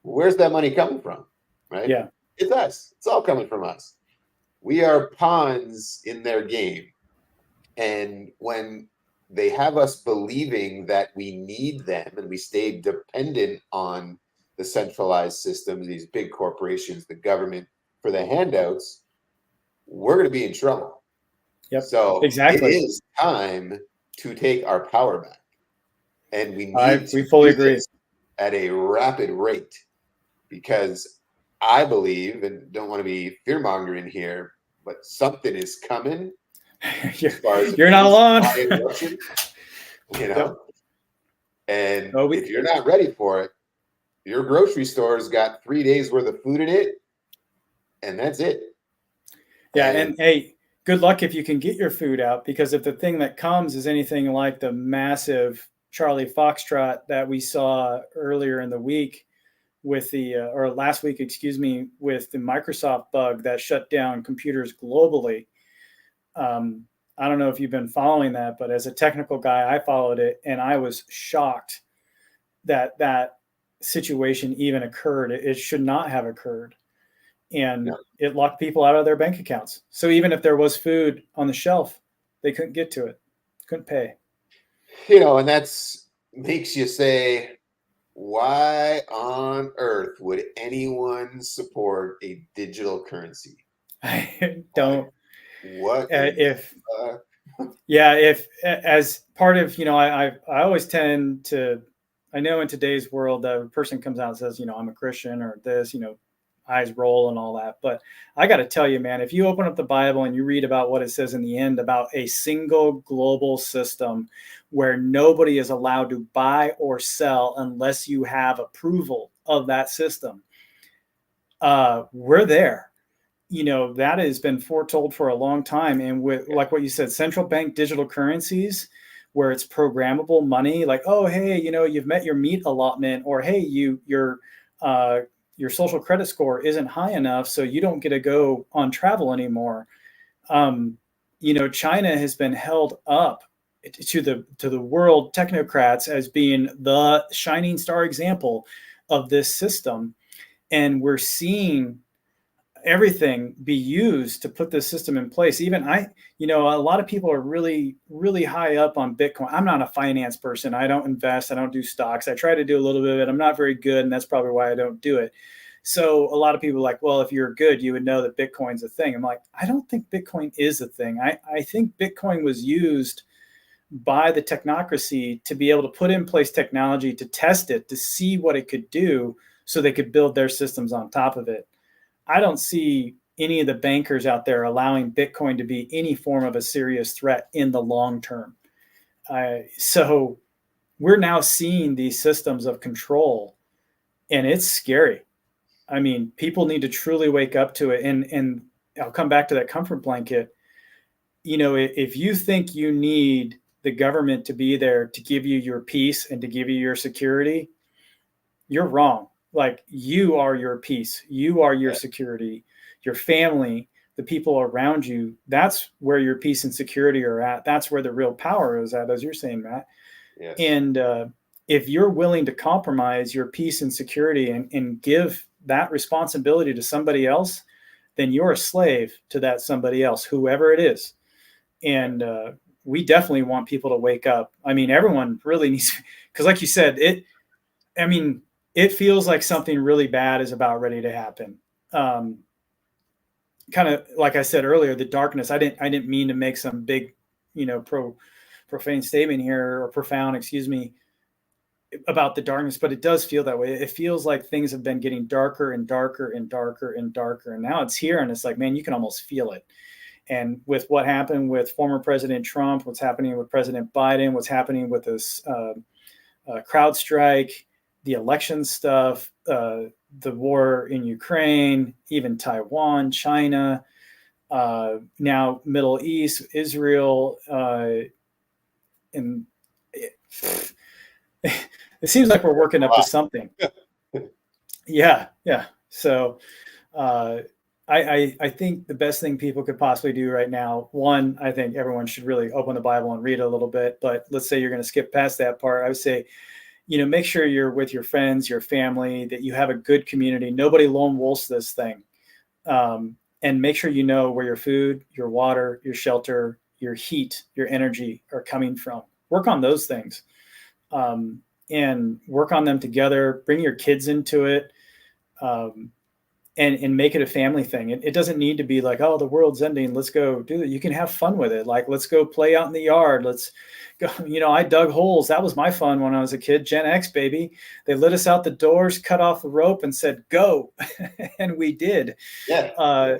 Where's that money coming from? Right? Yeah. It's us. It's all coming from us. We are pawns in their game. And when they have us believing that we need them and we stay dependent on the centralized systems, these big corporations, the government, for the handouts, we're going to be in trouble. Yep. So exactly. It is time to take our power back. And we need to we fully agree this at a rapid rate, because I believe, and don't want to be fear-mongering here, but something is coming. You're not alone. You know, and if you're not ready for it, your grocery store's got 3 days worth of food in it, and that's it. Yeah, and hey, good luck if you can get your food out, because if the thing that comes is anything like the massive Charlie Foxtrot that we saw earlier in the week with or last week, excuse me, with the Microsoft bug that shut down computers globally. I don't know if you've been following that, but as a technical guy, I followed it, and I was shocked that that situation even occurred. It should not have occurred. And it locked people out of their bank accounts. So even if there was food on the shelf, they couldn't get to it, couldn't pay. And that's makes you say, why on earth would anyone support a digital currency? I don't. What if as part of, I always tend to, I know in today's world that a person comes out and says, I'm a Christian or this, eyes roll and all that. But I got to tell you, man, if you open up the Bible and you read about what it says in the end about a single global system where nobody is allowed to buy or sell unless you have approval of that system, we're there. That has been foretold for a long time. And with, like what you said, central bank digital currencies, where it's programmable money, like, oh, hey, you've met your meat allotment, or hey, your social credit score isn't high enough, so you don't get to go on travel anymore. China has been held up to the world technocrats as being the shining star example of this system. And we're seeing everything be used to put this system in place. Even a lot of people are really, really high up on Bitcoin. I'm not a finance person. I don't invest. I don't do stocks. I try to do a little bit of it. I'm not very good, and that's probably why I don't do it. So a lot of people are like, well, if you're good, you would know that Bitcoin's a thing. I'm like, I don't think Bitcoin is a thing. I think Bitcoin was used by the technocracy to be able to put in place technology to test it, to see what it could do so they could build their systems on top of it. I don't see any of the bankers out there allowing Bitcoin to be any form of a serious threat in the long term. So we're now seeing these systems of control, and it's scary. I mean, people need to truly wake up to it. And I'll come back to that comfort blanket. If you think you need the government to be there to give you your peace and to give you your security, you're wrong. Like, you are your peace, you are your security, your family, the people around you. That's where your peace and security are at. That's where the real power is at, as you're saying, Matt. Yes. And if you're willing to compromise your peace and security and give that responsibility to somebody else, then you're a slave to that somebody else, whoever it is. And we definitely want people to wake up. I mean, everyone really needs, because like you said, it feels like something really bad is about ready to happen. Kind of like I said earlier, the darkness. I didn't mean to make some big, profane statement here, or profound, excuse me, about the darkness, but it does feel that way. It feels like things have been getting darker and darker and darker and darker, and now it's here, and it's like, man, you can almost feel it. And with what happened with former President Trump, what's happening with President Biden, what's happening with this CrowdStrike, the election stuff, the war in Ukraine, even Taiwan, China, now Middle East, Israel, and it seems like we're working up to something. Yeah. So I think the best thing people could possibly do right now, one, I think everyone should really open the Bible and read a little bit. But let's say you're going to skip past that part. I would say, make sure you're with your friends, your family, that you have a good community. Nobody lone wolves this thing. And make sure you know where your food, your water, your shelter, your heat, your energy are coming from. Work on those things. And work on them together. Bring your kids into it. And make it a family thing. It doesn't need to be like, oh, the world's ending, let's go do it. You can have fun with it. Like, let's go play out in the yard. Let's go. I dug holes. That was my fun when I was a kid. Gen X, baby. They let us out the doors, cut off the rope, and said, go. And we did. Yeah.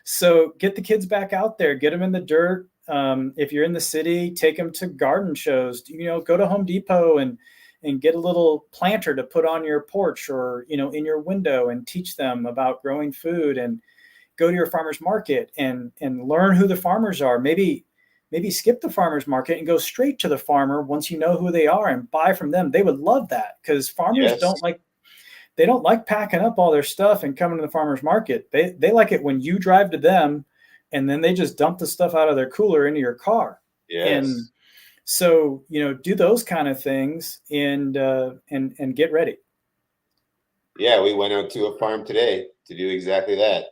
So get the kids back out there. Get them in the dirt. If you're in the city, take them to garden shows. Go to Home Depot and get a little planter to put on your porch or, in your window, and teach them about growing food, and go to your farmer's market and learn who the farmers are. Maybe maybe skip the farmer's market and go straight to the farmer once you know who they are and buy from them. They would love that, because farmers Yes. they don't like packing up all their stuff and coming to the farmer's market. They like it when you drive to them and then they just dump the stuff out of their cooler into your car. Yes. And so, do those kind of things and get ready. Yeah, we went out to a farm today to do exactly that.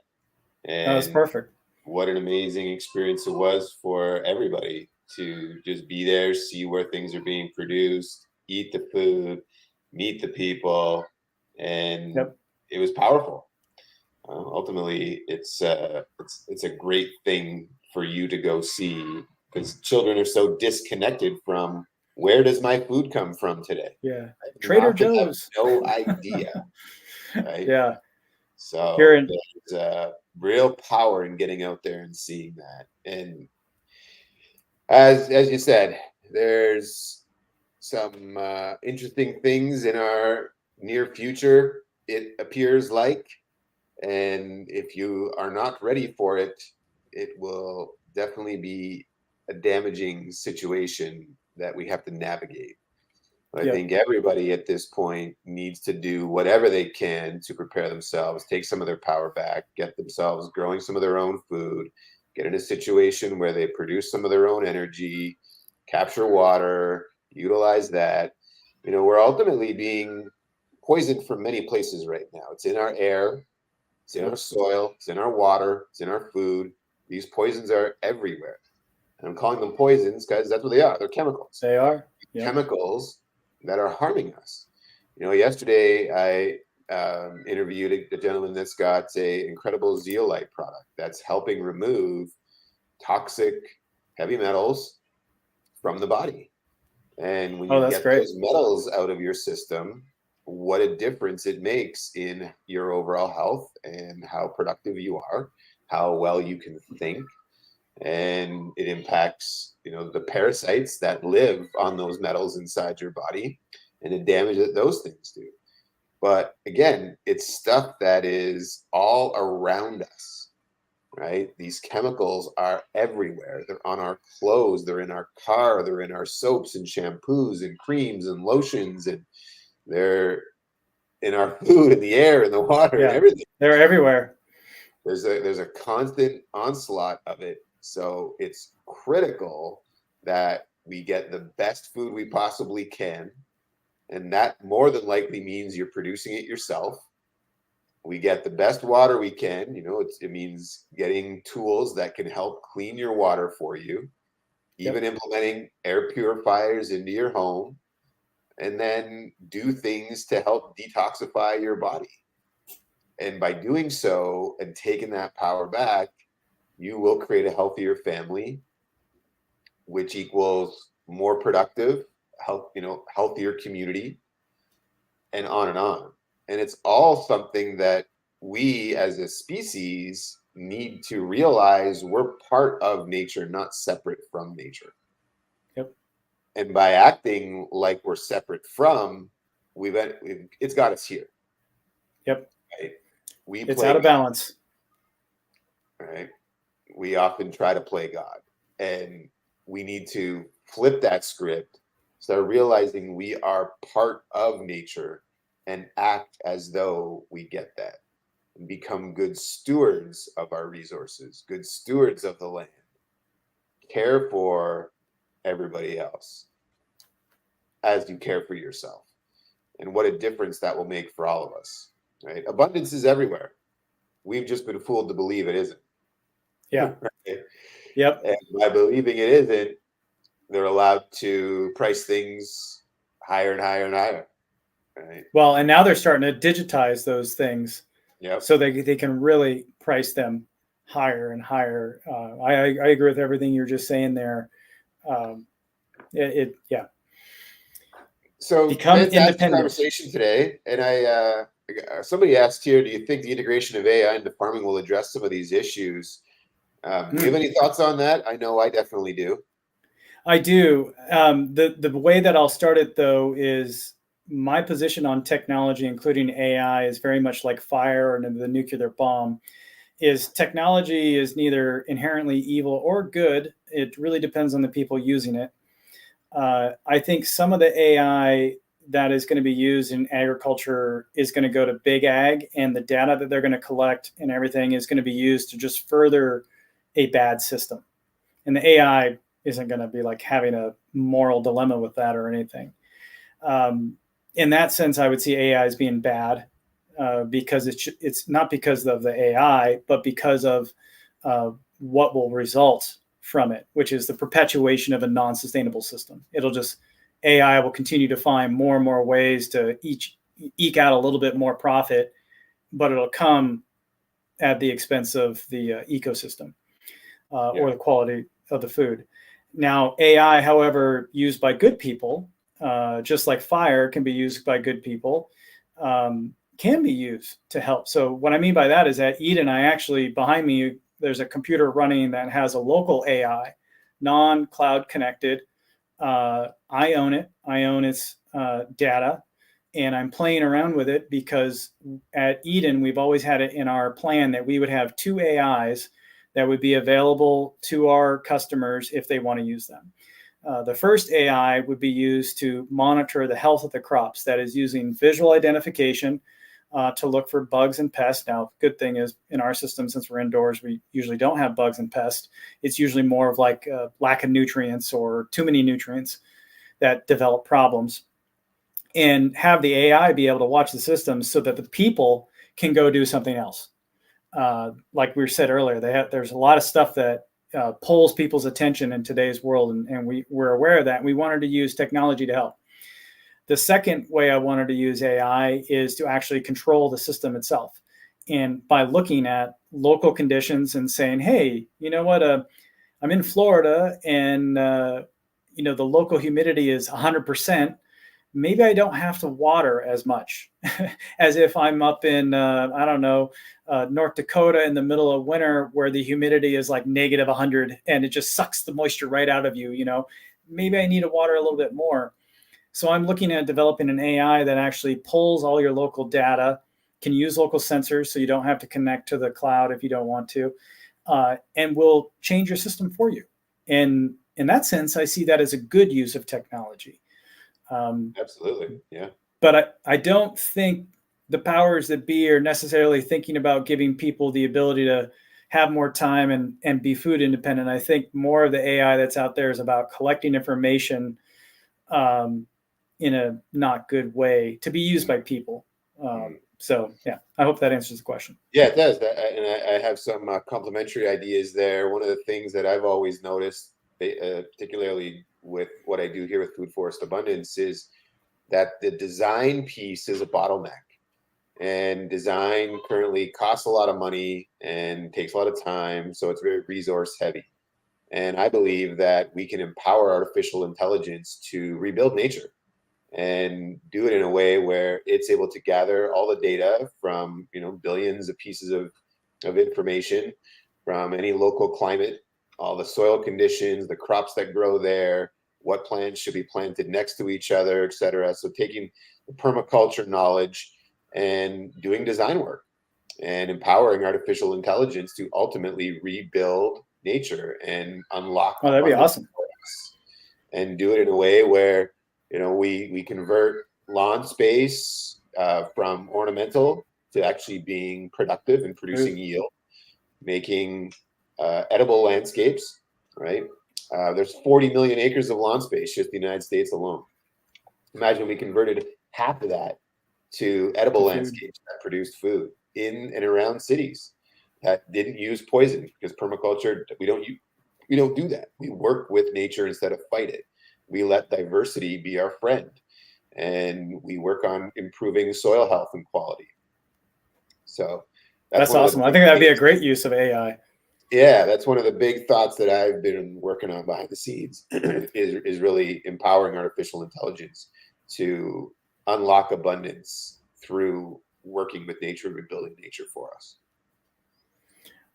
That was And perfect. what an amazing experience it was for everybody to just be there, see where things are being produced, eat the food, meet the people, and Yep. it was powerful. Ultimately, it's a great thing for you to go see, because children are so disconnected from, where does my food come from today? Yeah. I Trader often have Joe's. no idea, right? Yeah. So Here there's real power in getting out there and seeing that. And as you said, there's some interesting things in our near future, it appears like. And if you are not ready for it, it will definitely be a damaging situation that we have to navigate. But I Yep. think everybody at this point needs to do whatever they can to prepare themselves, take some of their power back, get themselves growing some of their own food, get in a situation where they produce some of their own energy, capture water, utilize that. We're ultimately being poisoned from many places right now. It's in our air, it's in our soil, it's in our water, it's in our food. These poisons are everywhere. And I'm calling them poisons because that's what they are. They're chemicals. They are. Yep. Chemicals that are harming us. Yesterday I interviewed a gentleman that's got a incredible zeolite product that's helping remove toxic heavy metals from the body. And when you that's get great. those metals out of your system, what a difference it makes in your overall health and how productive you are, how well you can think. And it impacts, the parasites that live on those metals inside your body, and the damage that those things do. But again, it's stuff that is all around us, right? These chemicals are everywhere. They're on our clothes, they're in our car, they're in our soaps and shampoos and creams and lotions, and they're in our food, in the air, in the water, and everything. They're everywhere. There's a constant onslaught of it. So it's critical that we get the best food we possibly can. And that more than likely means you're producing it yourself. We get the best water we can. It means getting tools that can help clean your water for you, even implementing air purifiers into your home, and then do things to help detoxify your body. And by doing so and taking that power back, you will create a healthier family, which equals more productive, healthier community, and on and on. And it's all something that we as a species need to realize we're part of nature, not separate from nature. Yep. And by acting like we're separate from, it's got us here. Yep. Right? It's out of balance. Right? We often try to play God, and we need to flip that script, start realizing we are part of nature and act as though we get that, and become good stewards of our resources, good stewards of the land, care for everybody else as you care for yourself. And what a difference that will make for all of us, right? Abundance is everywhere. We've just been fooled to believe it isn't. Yeah. Right? Yep. And by believing it isn't, they're allowed to price things higher and higher and higher. Right? Well, and now they're starting to digitize those things, so they can really price them higher and higher. I agree with everything you're just saying there. So become independent. Conversation today, and somebody asked here, do you think the integration of AI into farming will address some of these issues? Do you have any thoughts on that? I know I definitely do. I do. The way that I'll start it, though, is my position on technology, including AI, is very much like fire and the nuclear bomb. Is technology is neither inherently evil or good. It really depends on the people using it. I think some of the AI that is going to be used in agriculture is going to go to big ag, and the data that they're going to collect and everything is going to be used to just further a bad system. And the AI isn't going to be like having a moral dilemma with that or anything. In that sense, I would see AI as being bad because it's not because of the AI, but because of what will result from it, which is the perpetuation of a non-sustainable system. AI will continue to find more and more ways to eke out a little bit more profit, but it'll come at the expense of the ecosystem or the quality of the food. Now, AI, however, used by good people, just like fire can be used by good people, can be used to help. So what I mean by that is at Eden, behind me, there's a computer running that has a local AI, non-cloud connected. I own it. I own its data, and I'm playing around with it because at Eden, we've always had it in our plan that we would have 2 AIs that would be available to our customers if they want to use them. The first AI would be used to monitor the health of the crops. That is using visual identification to look for bugs and pests. Now, good thing is in our system, since we're indoors, we usually don't have bugs and pests. It's usually more of like lack of nutrients or too many nutrients that develop problems. And have the AI be able to watch the system so that the people can go do something else. Like we said earlier, there's a lot of stuff that pulls people's attention in today's world, and we're aware of that. And we wanted to use technology to help. The second way I wanted to use AI is to actually control the system itself. And by looking at local conditions and saying, hey, you know what, I'm in Florida and, the local humidity is 100%. Maybe I don't have to water as much as if I'm up in, North Dakota in the middle of winter where the humidity is like negative 100 and it just sucks the moisture right out of you. Maybe I need to water a little bit more. So I'm looking at developing an AI that actually pulls all your local data, can use local sensors so you don't have to connect to the cloud if you don't want to, and will change your system for you. And in that sense, I see that as a good use of technology. Absolutely, yeah. But I don't think the powers that be are necessarily thinking about giving people the ability to have more time and be food independent. I think more of the AI that's out there is about collecting information in a not good way to be used by people. So, yeah, I hope that answers the question. Yeah, it does. And I have some complementary ideas there. One of the things that I've always noticed, particularly with what I do here with Food Forest Abundance, is that the design piece is a bottleneck. And design currently costs a lot of money and takes a lot of time, so it's very resource heavy. And I believe that we can empower artificial intelligence to rebuild nature and do it in a way where it's able to gather all the data from billions of pieces of information from any local climate, all the soil conditions, the crops that grow there, what plants should be planted next to each other, et cetera. So taking the permaculture knowledge and doing design work and empowering artificial intelligence to ultimately rebuild nature and unlock. Oh, that'd be awesome. And do it in a way where we convert lawn space from ornamental to actually being productive and producing yield, making edible landscapes, right? There's 40 million acres of lawn space just in the United States alone. Imagine we converted half of that to edible landscapes that produced food in and around cities that didn't use poison, because permaculture, we don't do that. We work with nature instead of fight it. We let diversity be our friend, and we work on improving soil health and quality. So that's awesome. I think that'd be a great use of AI. Yeah, that's one of the big thoughts that I've been working on behind the scenes is really empowering artificial intelligence to unlock abundance through working with nature, rebuilding nature for us.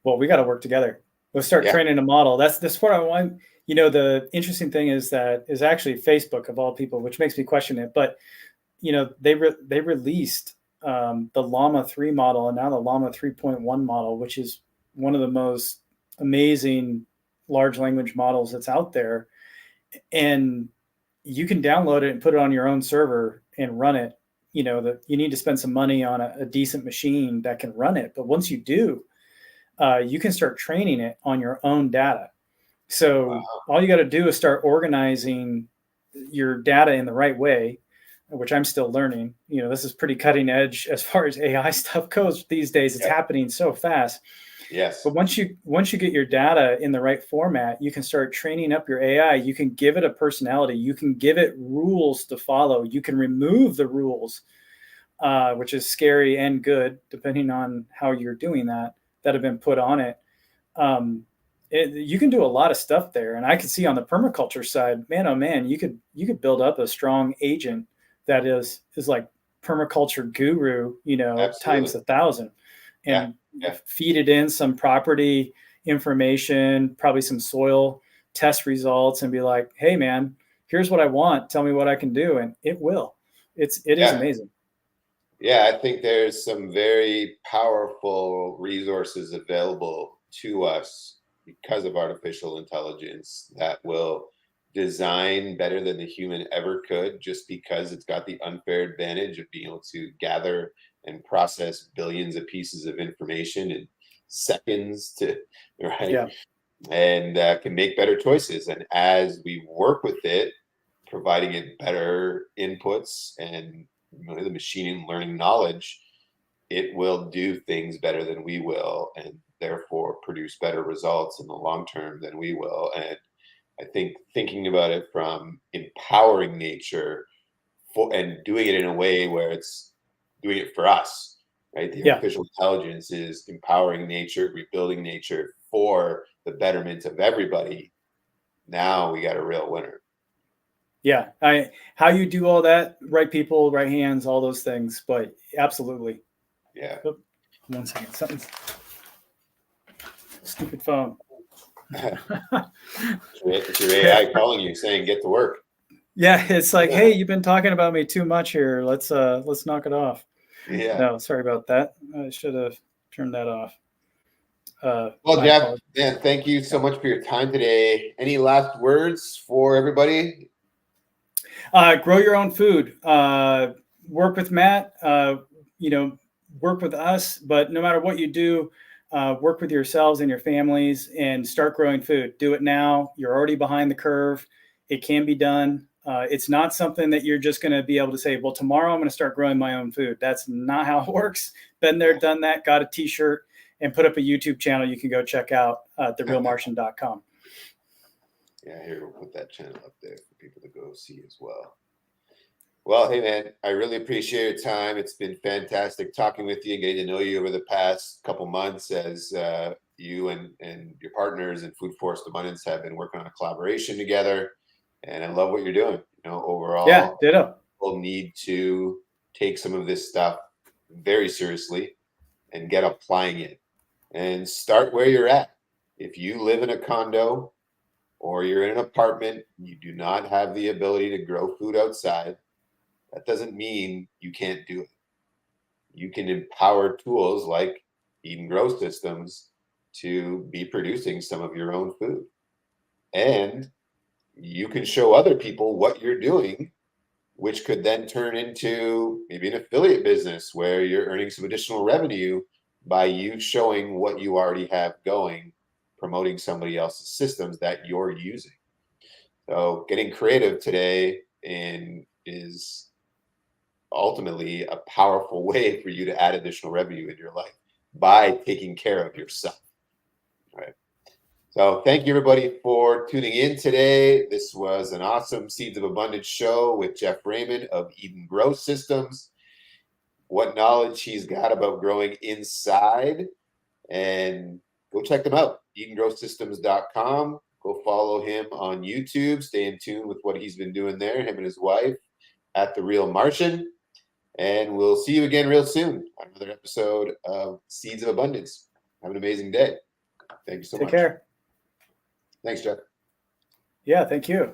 Well, we got to work together. Let's start training a model. That's what I want. The interesting thing is actually Facebook, of all people, which makes me question it. But they released the Llama 3 model and now the Llama 3.1 model, which is one of the most amazing large language models that's out there, and you can download it and put it on your own server and run it. That you need to spend some money on a decent machine that can run it. But once you do, you can start training it on your own data. So all you got to do is start organizing your data in the right way, which I'm still learning. This is pretty cutting edge as far as AI stuff goes these days. It's happening so fast. Yes. But once you get your data in the right format, you can start training up your AI. You can give it a personality. You can give it rules to follow. You can remove the rules, which is scary and good, depending on how you're doing that have been put on it. You can do a lot of stuff there. And I can see on the permaculture side, man, oh man, you could build up a strong agent that is like permaculture guru, times 1,000, and feed it in some property information, probably some soil test results, and be like, hey man, here's what I want. Tell me what I can do. And it will. It is amazing. Yeah, I think there's some very powerful resources available to us because of artificial intelligence that will design better than the human ever could, just because it's got the unfair advantage of being able to gather and process billions of pieces of information in seconds and can make better choices. And as we work with it, providing it better inputs and the machine learning knowledge, it will do things better than we will, and therefore produce better results in the long term than we will. And I think thinking about it from empowering nature and doing it in a way where it's doing it for us, right? The artificial intelligence is empowering nature, rebuilding nature for the betterment of everybody. Now we got a real winner. Yeah, how you do all that, right people, right hands, all those things, but absolutely. Yeah. Oh, 1 second, something's stupid phone. It's your AI calling you saying get to work. Yeah, it's like, hey, you've been talking about me too much here. Let's knock it off. Yeah. No, sorry about that. I should have turned that off. Well, Jeff, man, thank you so much for your time today. Any last words for everybody? Grow your own food. Work with Matt. Work with us. But no matter what you do, work with yourselves and your families and start growing food. Do it now. You're already behind the curve. It can be done. It's not something that you're just going to be able to say, well, tomorrow I'm going to start growing my own food. That's not how it works. Been there, done that, got a t-shirt, and put up a YouTube channel you can go check out at therealmartian.com. Yeah, here, we'll put that channel up there for people to go see as well. Well, hey, man, I really appreciate your time. It's been fantastic talking with you and getting to know you over the past couple months as you and your partners in Food Forest Abundance have been working on a collaboration together. And I love what you're doing. Overall, we'll need to take some of this stuff very seriously and get applying it and start where you're at. If you live in a condo or you're in an apartment, you do not have the ability to grow food outside, that doesn't mean you can't do it. You can empower tools like Eat and Grow Systems to be producing some of your own food. And you can show other people what you're doing, which could then turn into maybe an affiliate business where you're earning some additional revenue by you showing what you already have going, promoting somebody else's systems that you're using. So getting creative today is ultimately a powerful way for you to add additional revenue in your life by taking care of yourself. All right. So thank you, everybody, for tuning in today. This was an awesome Seeds of Abundance show with Jeff Raymond of Eat and Grow Systems. What knowledge he's got about growing inside. And go check them out, eatandgrowsystems.com. Go follow him on YouTube. Stay in tune with what he's been doing there, him and his wife, at The Real Martian. And we'll see you again real soon on another episode of Seeds of Abundance. Have an amazing day. Thank you so much. Take care. Thanks, Jeff. Yeah, thank you.